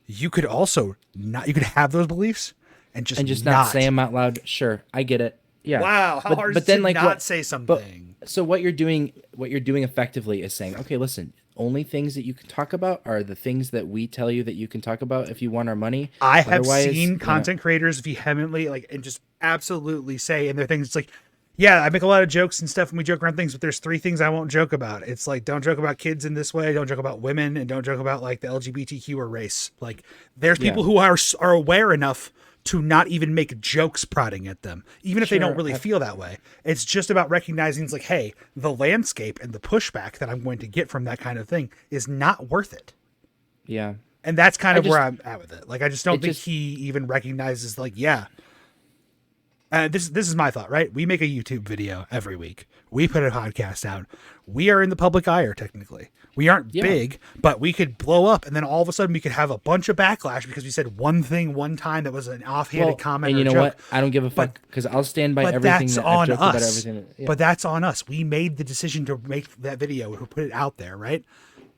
You could also not, you could have those beliefs and just not say them out loud. Sure. I get it. Yeah. Wow. How hard is it to like, not say something? So what you're doing effectively is saying, okay, listen, only things that you can talk about are the things that we tell you that you can talk about if you want our money. I have seen content creators vehemently like, and just absolutely say in their things, it's like, yeah, I make a lot of jokes and stuff and we joke around things, but there's 3 things I won't joke about. It's like, don't joke about kids in this way. Don't joke about women, and don't joke about like the LGBTQ or race. Like there's people who are aware enough to not even make jokes prodding at them, even if they don't really feel that way. It's just about recognizing it's like, hey, the landscape and the pushback that I'm going to get from that kind of thing is not worth it. Yeah. And that's kind of where I'm at with it. Like, I just don't think he even recognizes like, yeah, this is my thought, right? We make a YouTube video every week. We put a podcast out. We are in the public eye, technically. We aren't big, but we could blow up, and then all of a sudden we could have a bunch of backlash because we said one thing one time that was an offhanded comment. And you know joke. What? I don't give a fuck because I'll stand by everything that I've joked about. Everything. But that's on us. We made the decision to make that video, to put it out there, right?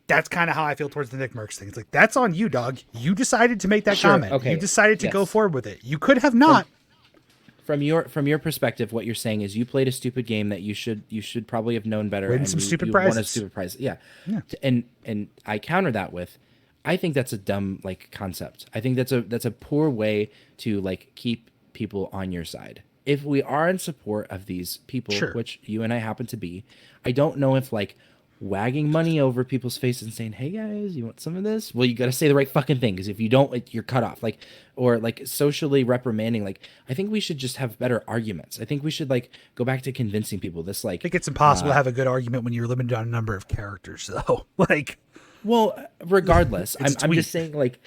That's kind of how I feel towards the Nick Merckx thing. It's like, that's on you, dog. You decided to make that comment. Okay. You decided to go forward with it. You could have not. From your perspective, what you're saying is you played a stupid game that you should probably have known better. Win some stupid prizes. Won a stupid prize. Yeah. And I counter that with, I think that's a dumb like concept. I think that's a poor way to like keep people on your side. If we are in support of these people, which you and I happen to be, I don't know if like wagging money over people's faces and saying, hey guys, you want some of this? Well, you got to say the right fucking thing, because if you don't, like, you're cut off. Like, or like socially reprimanding. Like, I think we should just have better arguments. I think we should like go back to convincing people. This like, I think it's impossible to have a good argument when you're limited on a number of characters, though. Like, well, regardless, I'm just saying, like,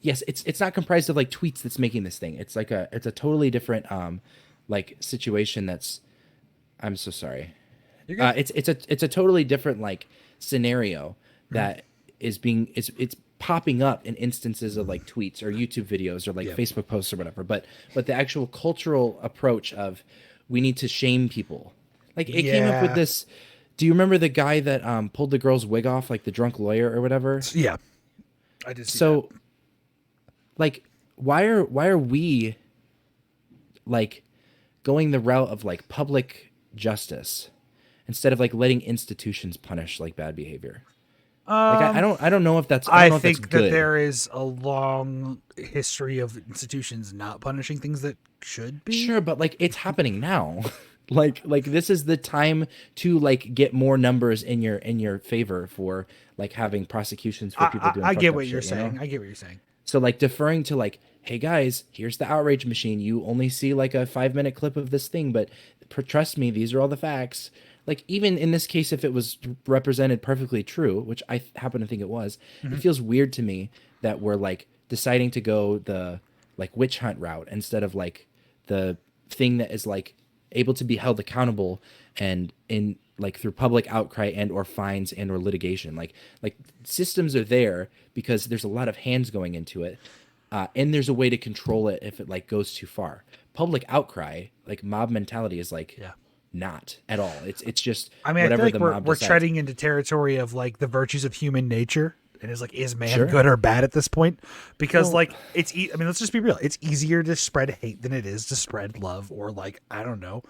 yes, it's not comprised of like tweets that's making this thing. It's like it's a totally different like situation. That's, I'm so sorry. It's a totally different like scenario that is being it's popping up in instances of like tweets or YouTube videos or like Facebook posts or whatever. But the actual cultural approach of we need to shame people, like it came up with this. Do you remember the guy that pulled the girl's wig off, like the drunk lawyer or whatever? Yeah, I did see that. Like, why are we like going the route of like public justice instead of like letting institutions punish like bad behavior? Like I don't know if that's. I think that there is a long history of institutions not punishing things that should be. Sure, but like it's happening now. like this is the time to like get more numbers in your favor for like having prosecutions for people doing. I get what you're saying. I get what you're saying. So like deferring to like, hey guys, here's the outrage machine. You only see like a 5-minute clip of this thing, but trust me, these are all the facts. Like, even in this case, if it was represented perfectly true, which I happen to think it was, it feels weird to me that we're like deciding to go the like witch hunt route instead of like the thing that is like able to be held accountable and in like through public outcry and or fines and or litigation. Like systems are there because there's a lot of hands going into it, and there's a way to control it if it like goes too far. Public outcry, like mob mentality, is like not at all. It's just I mean, I feel like we're treading into territory of like the virtues of human nature. And it's like, is man good or bad at this point? Because like I mean, let's just be real. It's easier to spread hate than it is to spread love or like, I don't know,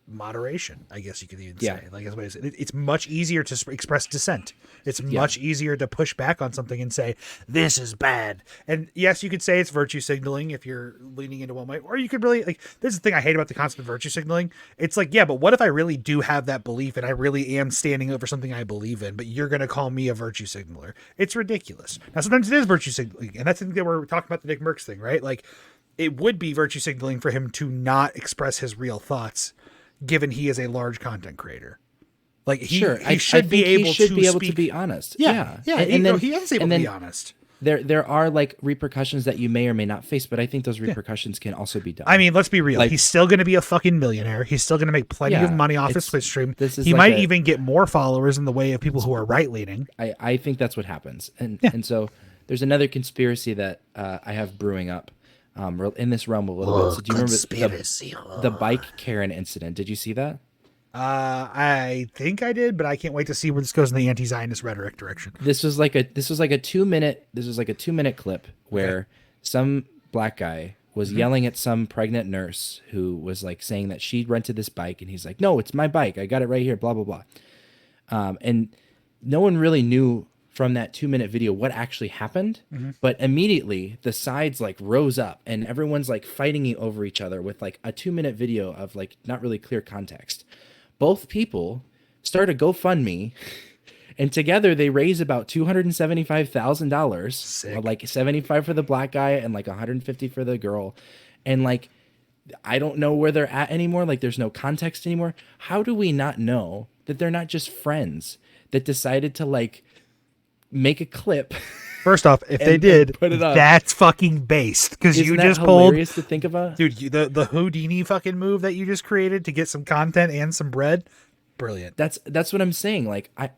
moderation, I guess you could even say. Like, it's much easier to express dissent. It's much easier to push back on something and say, this is bad. And yes, you could say it's virtue signaling if you're leaning into one way, or you could really, like, this is the thing I hate about the concept of virtue signaling. It's like, yeah, but what if I really do have that belief and I really am standing up for something I believe in, but you're going to call me a virtue signaler? It's ridiculous. Now, sometimes it is virtue signaling, and that's the thing that we're talking about, the Nick Merckx thing, right? Like, it would be virtue signaling for him to not express his real thoughts, given he is a large content creator. Like he should be able to be honest. Yeah. And then he is able to be honest. There are like repercussions that you may or may not face, but I think those repercussions can also be done. I mean, let's be real. Like, he's still going to be a fucking millionaire. He's still going to make plenty of money off his Twitch stream. He might even get more followers in the way of people who are right leaning. I think that's what happens. And so there's another conspiracy that I have brewing up. In this realm a little bit. So do you remember the bike Karen incident? Did you see that? I think I did, but I can't wait to see where this goes in the anti-Zionist rhetoric direction. This was like a 2-minute clip where some black guy was yelling at some pregnant nurse who was like saying that she rented this bike, and he's like, "No, it's my bike. I got it right here." Blah blah blah. And no one really knew from that 2-minute video what actually happened, but immediately the sides like rose up and everyone's like fighting over each other with like a 2-minute video of like not really clear context. Both people start a GoFundMe, and together they raise about $275,000, like 75 for the black guy and like 150 for the girl. And like, I don't know where they're at anymore. Like, there's no context anymore. How do we not know that they're not just friends that decided to like make a clip? First off, if they did, put it up, that's fucking based, because you just pulled. Hilarious to think about, dude. The Houdini fucking move that you just created to get some content and some bread, brilliant. That's what I'm saying. Like and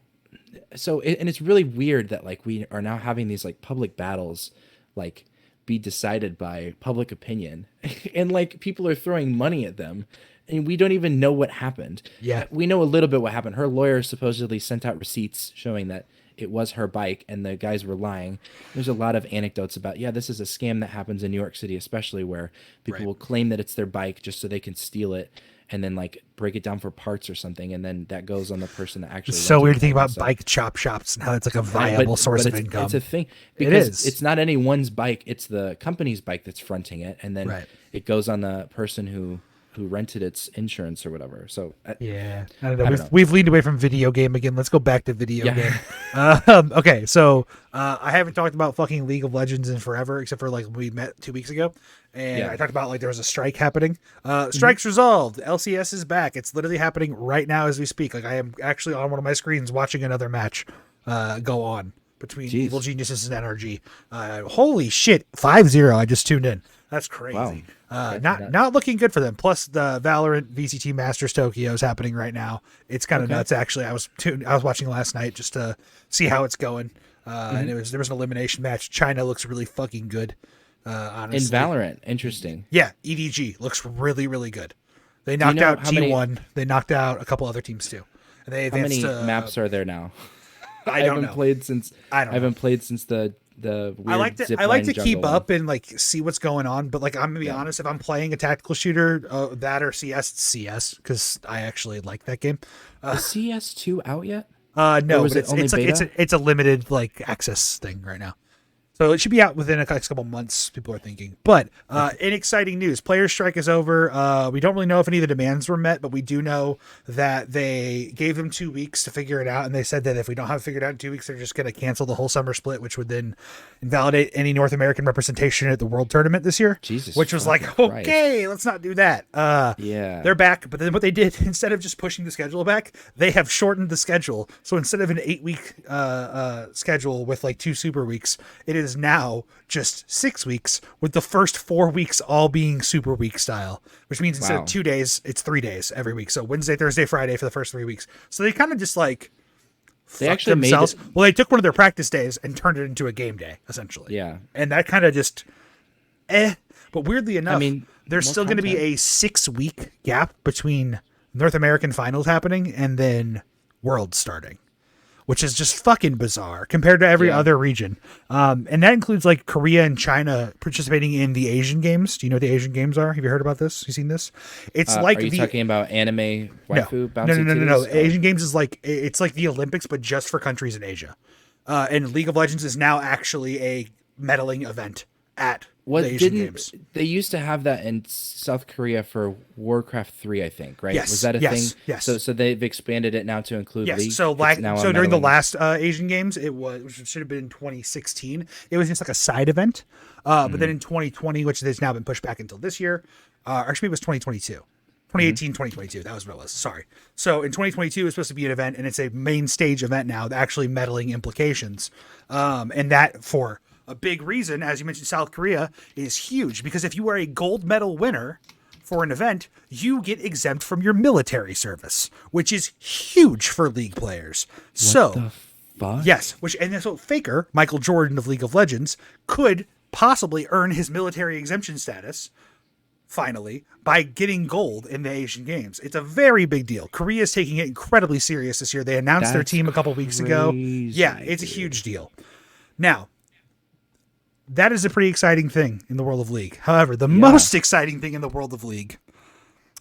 it's really weird that like we are now having these like public battles, like be decided by public opinion, and like people are throwing money at them. And we don't even know what happened. Yeah, we know a little bit what happened. Her lawyer supposedly sent out receipts showing that it was her bike and the guys were lying. There's a lot of anecdotes about, this is a scam that happens in New York City, especially, where people will claim that it's their bike just so they can steal it and then like break it down for parts or something. And then that goes on the person that actually. It's so weird to think about bike chop shops and how it's like a viable source of income. It's a thing, because it's not anyone's bike. It's the company's bike that's fronting it. And then it goes on the person who rented its insurance or whatever. So I don't know. We've leaned away from video game again. Let's go back to video game. Okay, so I haven't talked about fucking League of Legends in forever, except for like we met 2 weeks ago, and I talked about like there was a strike happening. Strike's resolved. LCS is back. It's literally happening right now as we speak. Like, I am actually on one of my screens watching another match go on between Evil Geniuses and NRG. Holy shit, 5-0. I just tuned in. That's crazy. Wow. Not looking good for them. Plus, the Valorant VCT Masters Tokyo is happening right now. It's kind of nuts, actually. I was watching last night just to see how it's going. And there was an elimination match. China looks really fucking good. Honestly, in Valorant, interesting. Yeah, EDG looks really, really good. They knocked out T1. They knocked out a couple other teams too. And they advanced, how many maps are there now? I haven't played since the weird I like to keep up and like see what's going on, but like I'm gonna be honest, if I'm playing a tactical shooter, that or CS, it's CS, because I actually like that game. Is CS2 out yet? No, but it's a limited like access thing right now. So it should be out within a couple months, people are thinking. But in exciting news, Players' Strike is over. We don't really know if any of the demands were met, but we do know that they gave them 2 weeks to figure it out. And they said that if we don't have it figured out in 2 weeks, they're just going to cancel the whole summer split, which would then invalidate any North American representation at the World Tournament this year. Which was like, okay, let's not do that. They're back. But then what they did, instead of just pushing the schedule back, they have shortened the schedule. So instead of an 8-week schedule with like 2 super weeks, it is is now just 6 weeks, with the first 4 weeks all being super week style, which means instead of 2 days, it's 3 days every week. So Wednesday, Thursday, Friday for the first 3 weeks. So they kind of just like they actually themselves. made it. Well, they took one of their practice days and turned it into a game day, essentially. Yeah. And that kind of just But weirdly enough, I mean, there's still going to be a 6 week gap between North American finals happening and then Worlds starting, which is just fucking bizarre compared to every other region. And that includes like Korea and China participating in the Asian games. Do you know what the Asian games are? Have you heard about this? You seen this? It's like, are you talking about anime waifu bouncy No. Asian games is like, it's like the Olympics, but just for countries in Asia. And League of Legends is now actually a medaling event at the Asian games. They used to have that in South Korea for Warcraft 3, I think, right? Yes. Was that a thing? Yes. So they've expanded it now to include League. So during the last Asian games, which should have been 2016, it was just like a side event. But then in 2020, which has now been pushed back until this year, actually it was 2022. 2018, 2022. That was what it was. Sorry. So in 2022, it was supposed to be an event, and it's a main stage event now, actually medaling implications. And that, for a big reason, as you mentioned, South Korea is huge, because if you are a gold medal winner for an event, you get exempt from your military service, which is huge for League players. What the fuck? Yes, and so Faker, Michael Jordan of League of Legends, could possibly earn his military exemption status finally by getting gold in the Asian Games. It's a very big deal. Korea is taking it incredibly serious this year. They announced their team a couple weeks ago. Yeah, it's a huge deal. Now, that is a pretty exciting thing in the world of League. However, the most exciting thing in the world of League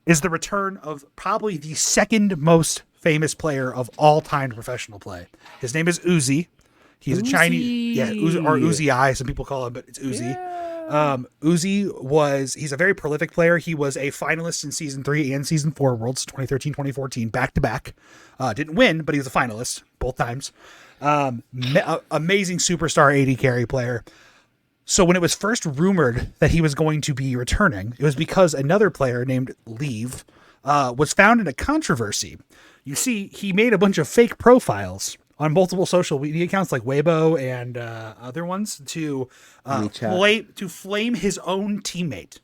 is the return of probably the second most famous player of all time professional play. His name is Uzi. He's a Chinese, or Uzi I, some people call him, but it's Uzi. Yeah. He's a very prolific player. He was a finalist in season 3 and season 4 Worlds, 2013, 2014, back to back. Didn't win, but he was a finalist both times. Amazing superstar AD carry player. So when it was first rumored that he was going to be returning, it was because another player named Leave was found in a controversy. You see, he made a bunch of fake profiles on multiple social media accounts like Weibo and other ones to flame his own teammate.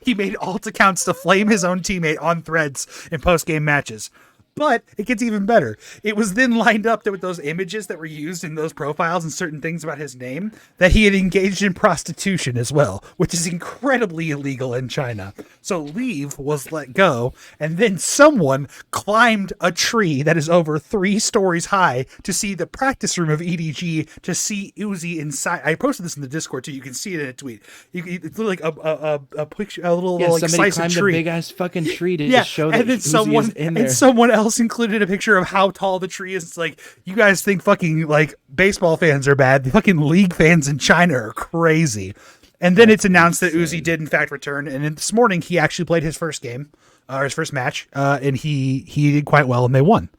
He made alt accounts to flame his own teammate on threads in post-game matches. But it gets even better. It was then lined up with those images that were used in those profiles and certain things about his name that he had engaged in prostitution as well, which is incredibly illegal in China. So Leave was let go, and then someone climbed a tree that is over 3 stories high to see the practice room of EDG, to see Uzi inside. I posted this in the Discord too. You can see it in a tweet. It's like a picture, a little like somebody slice climbed of tree. a big ass fucking tree to just show that Uzi is in there. And someone else included a picture of how tall the tree is. It's like, you guys think fucking like baseball fans are bad. The fucking League fans in China are crazy. And then it's announced that Uzi did in fact return. And this morning he actually played his first game, or his first match, and he did quite well, and they won.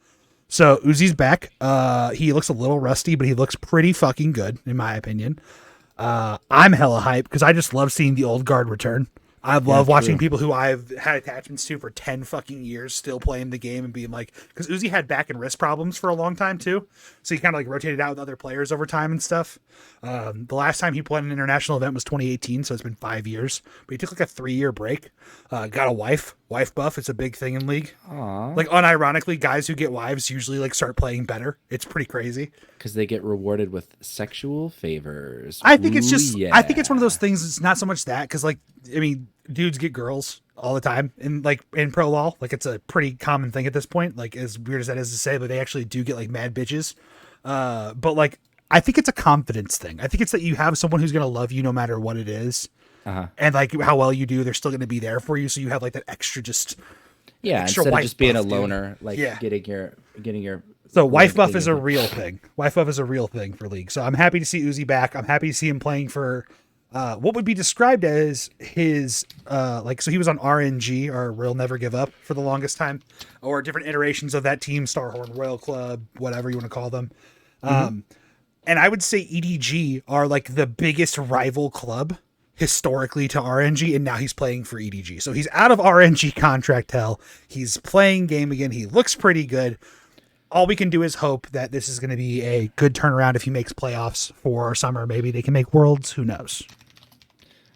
So Uzi's back. He looks a little rusty, but he looks pretty fucking good in my opinion. I'm hella hyped because I just love seeing the old guard return. I love watching people who I've had attachments to for 10 fucking years still playing the game and being like, because Uzi had back and wrist problems for a long time too. So he kind of like rotated out with other players over time and stuff. The last time he played an international event was 2018. So it's been 5 years, but he took like a 3-year break. Got a wife buff. It's a big thing in League. Aww. Like unironically, guys who get wives usually like start playing better. It's pretty crazy. Because they get rewarded with sexual favors. I think it's just, I think it's one of those things. It's not so much that, because like, I mean, dudes get girls all the time in pro LOL. Like it's a pretty common thing at this point. Like as weird as that is to say, but they actually do get like mad bitches. But like, I think it's a confidence thing. I think it's that you have someone who's going to love you no matter what it is. And like how well you do, they're still going to be there for you. So you have like that extra extra instead of just being a loner, dude. getting your. So wife buff is a real thing. Wife buff is a real thing for League. So I'm happy to see Uzi back. I'm happy to see him playing for what would be described as his so he was on RNG, or Royal Never Give Up, for the longest time, or different iterations of that team, Starhorn, Royal Club, whatever you want to call them. And I would say EDG are like the biggest rival club historically to RNG, and now he's playing for EDG. So he's out of RNG contract hell. He's playing game again. He looks pretty good. all we can do is hope that this is going to be a good turnaround if he makes playoffs for summer. Maybe they can make Worlds. Who knows?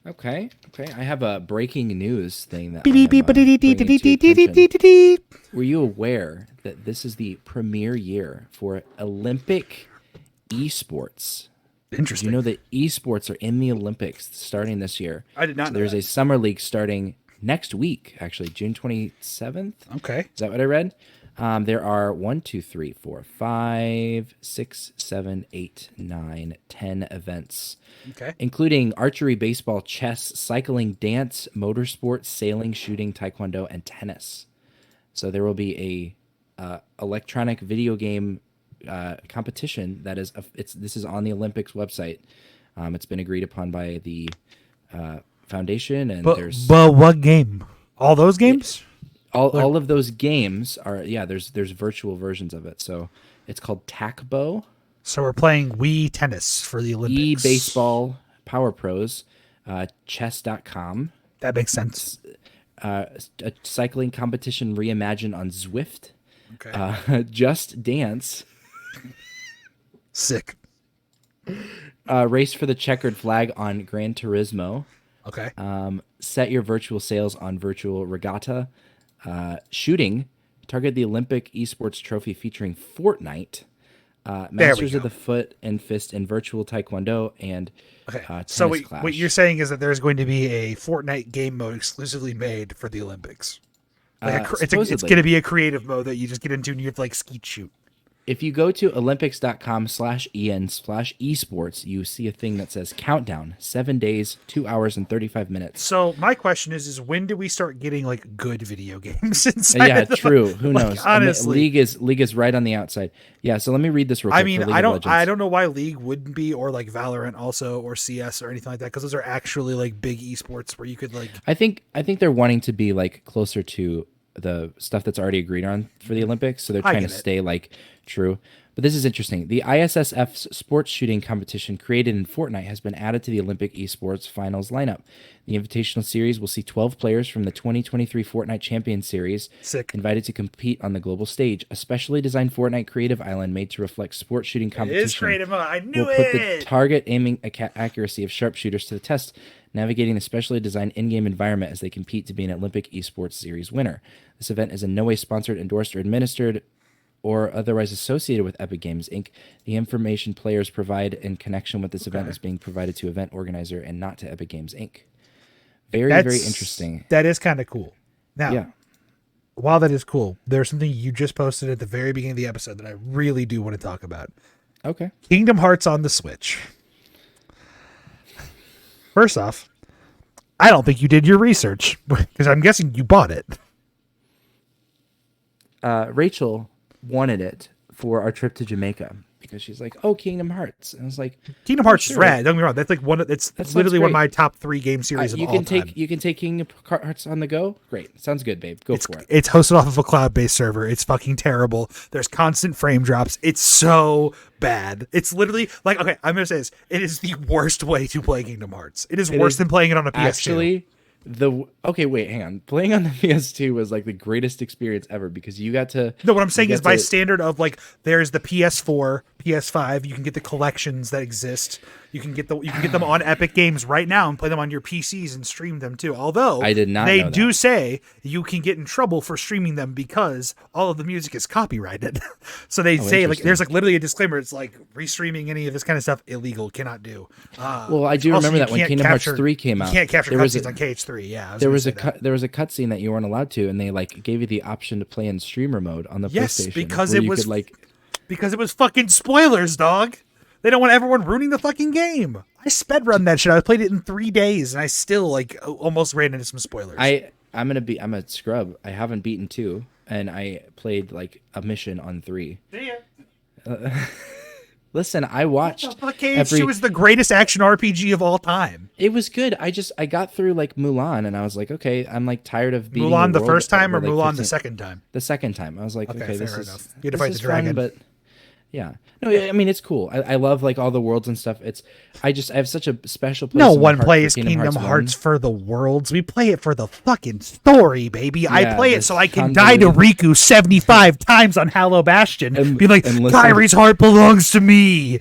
Okay. I have a breaking news thing that I am, bringing to your attention. Were you aware that this is the premier year for Olympic esports? Interesting. Did you know that esports are in the Olympics starting this year? I did not know There's that. a summer league starting next week, actually, June 27th. Okay. Is that what I read? There are 1, 2, 3, 4, 5, 6, 7, 8, 9, 10 events. Okay. Including archery, baseball, chess, cycling, dance, motorsports, sailing, shooting, taekwondo, and tennis. So there will be a electronic video game competition that is this is on the Olympics website. It's been agreed upon by the foundation, and but what game? All those games? All of those games are there's virtual versions of it. So it's called TACBO. So we're playing Wii Tennis for the Olympics. E-Baseball, Power Pros, chess.com. That makes sense. A cycling competition reimagined on Zwift. Okay. Just Dance. Sick. Race for the checkered flag on Gran Turismo. Okay. Set your virtual sails on Virtual Regatta. Shooting. Target the Olympic Esports Trophy featuring Fortnite. Masters of the Foot and Fist in Virtual Taekwondo and Tennis so Clash. what you're saying is that there's going to be a Fortnite game mode exclusively made for the Olympics. It's going to be a creative mode that you just get into and you have to skeet shoot. If you go to olympics.com/en/esports, you see a thing that says countdown, 7 days, 2 hours, and 35 minutes. So my question is when do we start getting good video games inside true. Who knows? Honestly, League is right on the outside. Yeah. So let me read this real quick. I mean, I don't know why League wouldn't be, or Valorant also, or CS or anything like that, because those are actually big esports where you could I think they're wanting to be closer to the stuff that's already agreed on for the Olympics, so they're trying to stay true. But this is interesting. The ISSF's sports shooting competition created in Fortnite has been added to the Olympic esports finals lineup. The Invitational Series will see 12 players from the 2023 Fortnite Champion Series invited to compete on the global stage. A specially designed Fortnite Creative Island made to reflect sports shooting competition. It is creative. I knew will put the target aiming accuracy of sharpshooters to the test, navigating the specially designed in-game environment as they compete to be an Olympic esports series winner. This event is in no way sponsored, endorsed, or administered or otherwise associated with Epic Games, Inc. The information players provide in connection with this event is being provided to event organizer and not to Epic Games, Inc. Very interesting. That is kind of cool. Now, while that is cool, there's something you just posted at the very beginning of the episode that I really do want to talk about. Okay. Kingdom Hearts on the Switch. First off, I don't think you did your research because I'm guessing you bought it. Rachel wanted it for our trip to Jamaica because she's like, "Oh, Kingdom Hearts," and I was like, "Kingdom Hearts is rad." Don't get me wrong; that's that's literally one of my top 3 game series of all time. You can take Kingdom Hearts on the go. Great, sounds good, babe. Go for it. It's hosted off of a cloud-based server. It's fucking terrible. There's constant frame drops. It's so bad. It's literally okay. I'm gonna say this: it is the worst way to play Kingdom Hearts. It is worse than playing it on a PS2. Actually, wait, hang on. Playing on the PS2 was the greatest experience ever because you got to. No, what I'm saying is by standard of there's the PS4, PS5. You can get the collections that exist. You can get them on Epic Games right now and play them on your PCs and stream them too. Although I did not. They do say you can get in trouble for streaming them because all of the music is copyrighted. So they say there's literally a disclaimer. It's restreaming any of this kind of stuff illegal. Cannot do. Well, I do remember that when Kingdom Hearts 3 came out, you can't capture cutscenes on KH3. Yeah, there was a cutscene that you weren't allowed to, and they gave you the option to play in streamer mode on the PlayStation. Because it was because it was fucking spoilers, dog. They don't want everyone ruining the fucking game. I sped run that shit. I played it in 3 days, and I still almost ran into some spoilers. I'm a scrub. I haven't beaten 2, and I played a mission on 3. Listen, I watched. KH2 is the greatest action RPG of all time. It was good. I got through Mulan, and I was like, okay, I'm tired of beating Mulan the first time or Mulan the second time. The second time, I was like, okay, this fair is enough. You had to fight the dragon, fun, but Yeah. No, I mean it's cool. I love like all the worlds and stuff. I have such a special place No in my one heart for plays Kingdom Hearts 1. for the worlds. We play it for the fucking story, baby. I Yeah, play it this so I can die to convoluted Riku 75 times on Hallow Bastion. Be like, and listen Kyrie's heart belongs to me.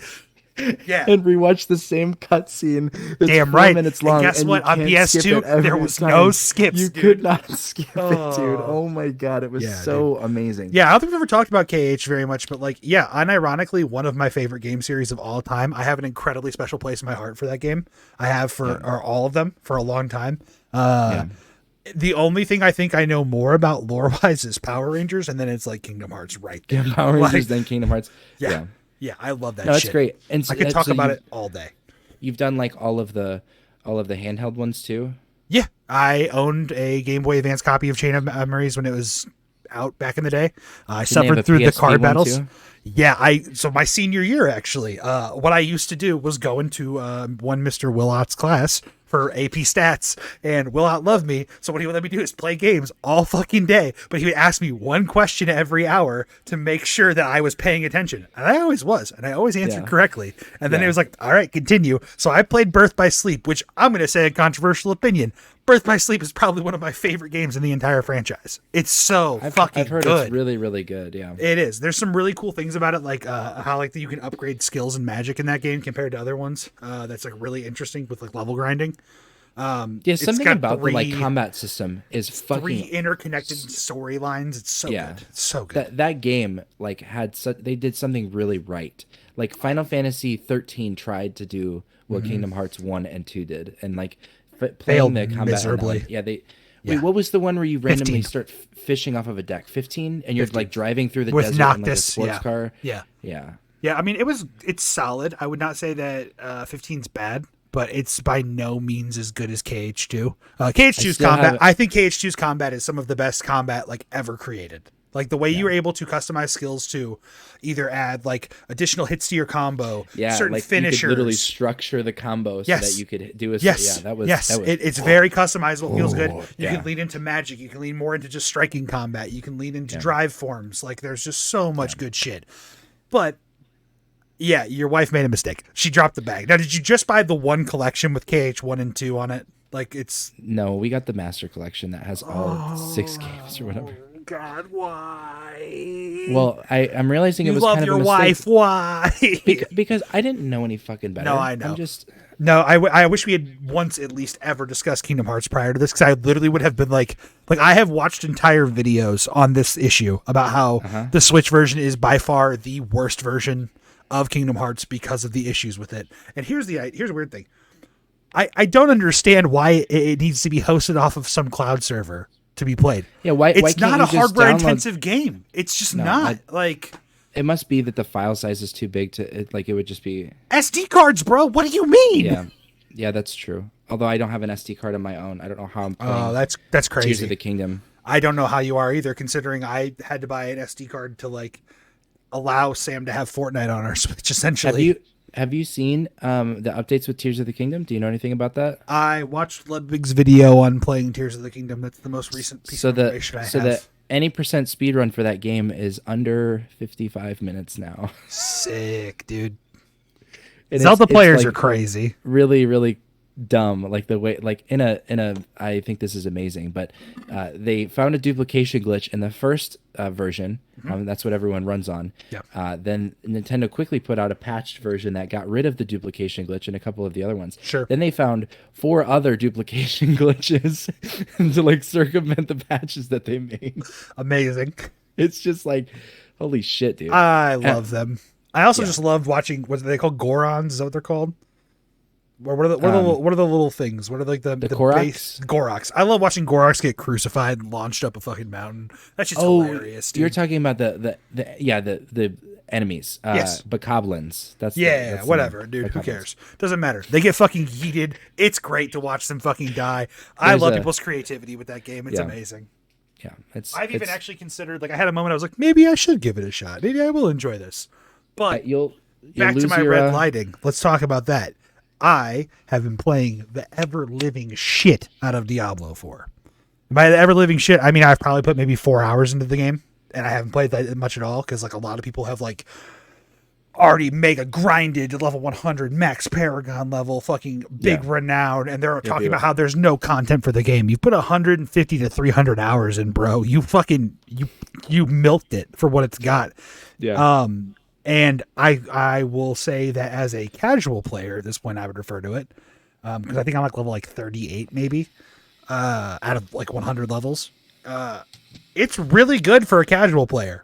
Yeah. and rewatch the same cutscene. That's Damn 4 right. minutes long. And guess what? You On can't skip PS2, it every there was time. no skips, You dude. could not skip it, dude. Oh. Oh my god, it was Yeah, so amazing. Yeah, I don't think we've ever talked about KH very much, but like, yeah, unironically, one of my favorite game series of all time. I have an incredibly special place in my heart for that game. I have for or all of them for a long time. The only thing I think I know more about lore-wise is Power Rangers, and then it's like Kingdom Hearts right there. Yeah, Power Rangers, then Kingdom Hearts. Yeah. Yeah, I love that No, shit. that's great. And I could talk about it all day. You've done like all of the handheld ones too? Yeah, I owned a Game Boy Advance copy of Chain of Memories when it was out back in the day. I suffered through the card battles. Too? Yeah, so my senior year actually, what I used to do was go into one Mr. Willott's class for AP Stats, and Willott loved me, so what he would let me do is play games all fucking day, but he would ask me one question every hour to make sure that I was paying attention, and I always was, and I always answered correctly, and then it was like, all right, continue. So I played Birth by Sleep, which I'm going to say a controversial opinion. Birth by Sleep is probably one of my favorite games in the entire franchise. It's so fucking I've heard good. It's really, really good. Yeah, it is. There's some really cool things about it, like how like you can upgrade skills and magic in that game compared to other ones. That's like really interesting with like level grinding. Something about the like combat system is fucking 3 interconnected storylines. It's so good. It's so good. That game like they did something really right. Like Final Fantasy 13 tried to do what Kingdom Hearts 1 and 2 did, and like playing the combat miserably. Wait, what was the one where you randomly 15. Start fishing off of a deck? 15, and you're 15. Like driving through the with desert Noctis, in like a sports car. Yeah. I mean, it's solid. I would not say that 15's bad, but it's by no means as good as KH2. KH2's combat. I think KH2's combat is some of the best combat like ever created. Like the way you were able to customize skills to either add like additional hits to your combo, certain like finishers. You could literally structure the combo so that you could do a It's very customizable. Feels good. You can lead into magic. You can lean more into just striking combat. You can lean into drive forms. Like there's just so much good shit. But yeah, your wife made a mistake. She dropped the bag. Now, did you just buy the one collection with KH1 and 2 on it? Like No, we got the Master Collection that has all 6 games or whatever. God, why? Well, I'm realizing it was kind of a mistake. You love your wife. Why? Because I didn't know any fucking better. No, I know. No, I wish we had once at least ever discussed Kingdom Hearts prior to this, because I literally would have been like I have watched entire videos on this issue about how the Switch version is by far the worst version of Kingdom Hearts because of the issues with it. And here's a weird thing. I don't understand why it needs to be hosted off of some cloud server to be played. Yeah, why? It's not a hardware intensive game. It's just not like. It must be that the file size is too big to it would just be SD cards, bro. What do you mean? Yeah, that's true. Although I don't have an SD card on my own, I don't know how I'm playing. Oh, that's crazy. Tears of the Kingdom. I don't know how you are either, considering I had to buy an SD card to like allow Sam to have Fortnite on our Switch. Essentially, have you seen the updates with Tears of the Kingdom? Do you know anything about that? I watched Ludwig's video on playing Tears of the Kingdom. That's the most recent piece of information I have. So that any percent speed run for that game is under 55 minutes now. Sick, dude. Zelda players are crazy. Really, really dumb. Like the way, like in a. I think this is amazing, but they found a duplication glitch in the first version. That's what everyone runs on. Yep. Then Nintendo quickly put out a patched version that got rid of the duplication glitch and a couple of the other ones. Sure. Then they found 4 other duplication glitches to like circumvent the patches that they made. Amazing. It's just like, holy shit, dude. I love them. I also just loved watching. What are they called? Gorons? Is that what they're called? What are the little things? What are like the Koroks? Goroks. I love watching Goroks get crucified and launched up a fucking mountain. That's just hilarious, dude. You're talking about the enemies. Yes. Bokoblins. That's whatever, dude. Who cares? Doesn't matter. They get fucking yeeted. It's great to watch them fucking die. I love people's creativity with that game. It's amazing. Yeah, I've even actually considered, like, I had a moment I was like, maybe I should give it a shot. Maybe I will enjoy this. But you'll back to my your, red lighting. Let's talk about that. I have been playing the ever-living shit out of Diablo 4. By the ever-living shit, I mean I've probably put maybe 4 hours into the game, and I haven't played that much at all, because like a lot of people have like already mega grinded to level 100 max paragon level fucking big renown, and they're talking about how there's no content for the game. You put 150 to 300 hours in, bro. You fucking you milked it for what it's got. And I will say that as a casual player at this point, I would refer to it because I think I'm like level like 38 maybe out of like 100 levels. It's really good for a casual player.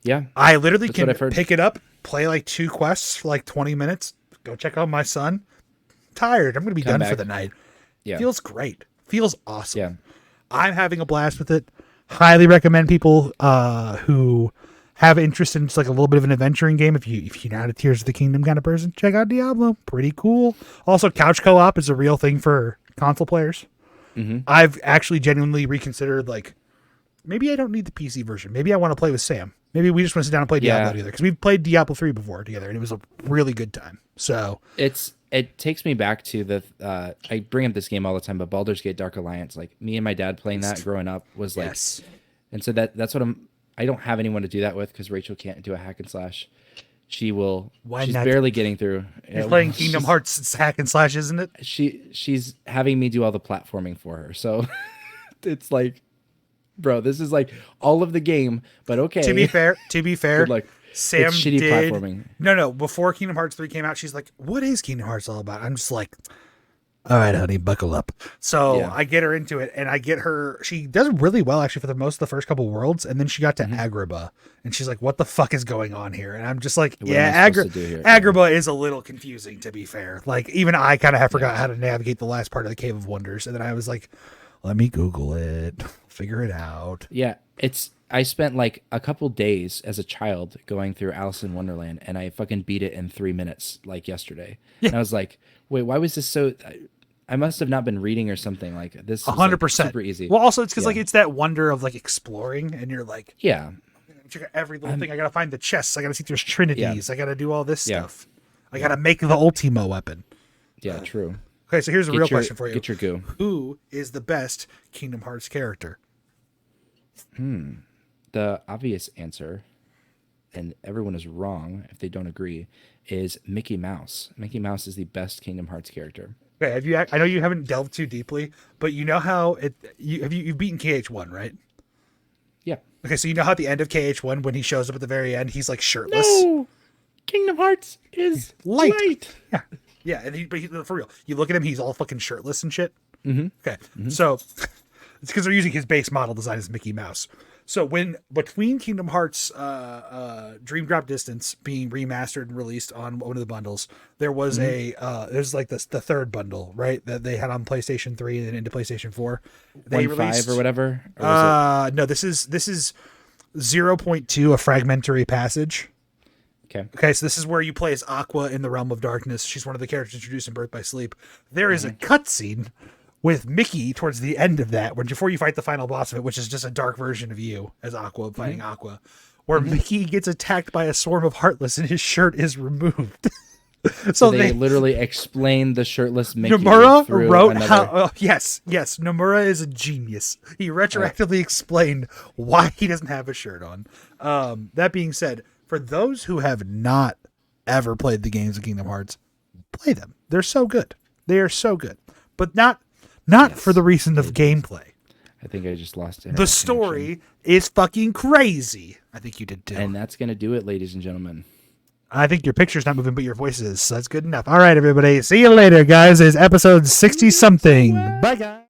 Yeah, I literally can pick it up, play like 2 quests for like 20 minutes, go check out my son. Tired. I'm going to be done for the night. Yeah. Feels great. Feels awesome. Yeah. I'm having a blast with it. Highly recommend people who have interest in just like a little bit of an adventuring game. If you're not a Tears of the Kingdom kind of person, check out Diablo. Pretty cool. Also, couch co-op is a real thing for console players. Mm-hmm. I've actually genuinely reconsidered like, maybe I don't need the PC version. Maybe I want to play with Sam. Maybe we just want to sit down and play Diablo together because we've played Diablo 3 before together and it was a really good time. So it takes me back to the I bring up this game all the time, but Baldur's Gate Dark Alliance. Like me and my dad playing that growing up was like, and so that's what I don't have anyone to do that with because Rachel can't do a hack and slash. She will. She's barely getting through. You're playing Kingdom Hearts hack and slash, isn't it? She's having me do all the platforming for her, so it's like. Bro, this is like all of the game, but okay. To be fair, good luck. Sam it's shitty did platforming. No. Before Kingdom Hearts 3 came out, she's like, "What is Kingdom Hearts all about?" I'm just like, "All right, honey, buckle up." So I get her into it, and I get her. She does really well actually for the most of the first couple worlds, and then she got to Agrabah, and she's like, "What the fuck is going on here?" And I'm just like, Agrabah is a little confusing to be fair. Like even I kind of have forgot how to navigate the last part of the Cave of Wonders, and then I was like, "Let me Google it." Figure it out. Yeah, I spent like a couple days as a child going through Alice in Wonderland, and I fucking beat it in 3 minutes like yesterday. And I was like, wait, why was this so? I must have not been reading or something. Like this 100% like super easy. Well, also it's because like it's that wonder of like exploring, and you're like, check out every little thing. I gotta find the chests. I gotta see if there's trinities. I gotta do all this stuff. I gotta make the Ultimo weapon. Yeah, true. Okay, so here's a real question for you. Get your goo. Who is the best Kingdom Hearts character? The obvious answer, and everyone is wrong if they don't agree, is Mickey Mouse. Mickey Mouse is the best Kingdom Hearts character. Okay, I know you haven't delved too deeply, but you know how you've beaten KH1, right? Yeah. Okay, so you know how at the end of KH1, when he shows up at the very end, he's like shirtless. No, Kingdom Hearts is light. Yeah, yeah, but for real, you look at him, he's all fucking shirtless and shit. Mm-hmm. Okay, so it's because they're using his base model design as Mickey Mouse. So when between Kingdom Hearts Dream Drop Distance being remastered and released on one of the bundles, there was there's like the third bundle, right, that they had on PlayStation 3 and then into PlayStation 4. They 1.5 or whatever? Or no, this is 0.2, a fragmentary passage. Okay, so this is where you play as Aqua in the Realm of Darkness. She's one of the characters introduced in Birth by Sleep. There is a cutscene with Mickey towards the end of that, before you fight the final boss of it, which is just a dark version of you as Aqua fighting Aqua, where Mickey gets attacked by a swarm of Heartless and his shirt is removed. So they literally explained the shirtless Mickey. Nomura wrote how. Yes, Nomura is a genius. He retroactively explained why he doesn't have a shirt on. That being said, for those who have not ever played the games of Kingdom Hearts, play them. They're so good. They are so good, but not for the reason of gameplay. I think I just lost it. The story is fucking crazy. I think you did too. And that's going to do it, ladies and gentlemen. I think your picture's not moving, but your voice is. So that's good enough. All right, everybody. See you later, guys. It's episode 60-something. Bye, guys.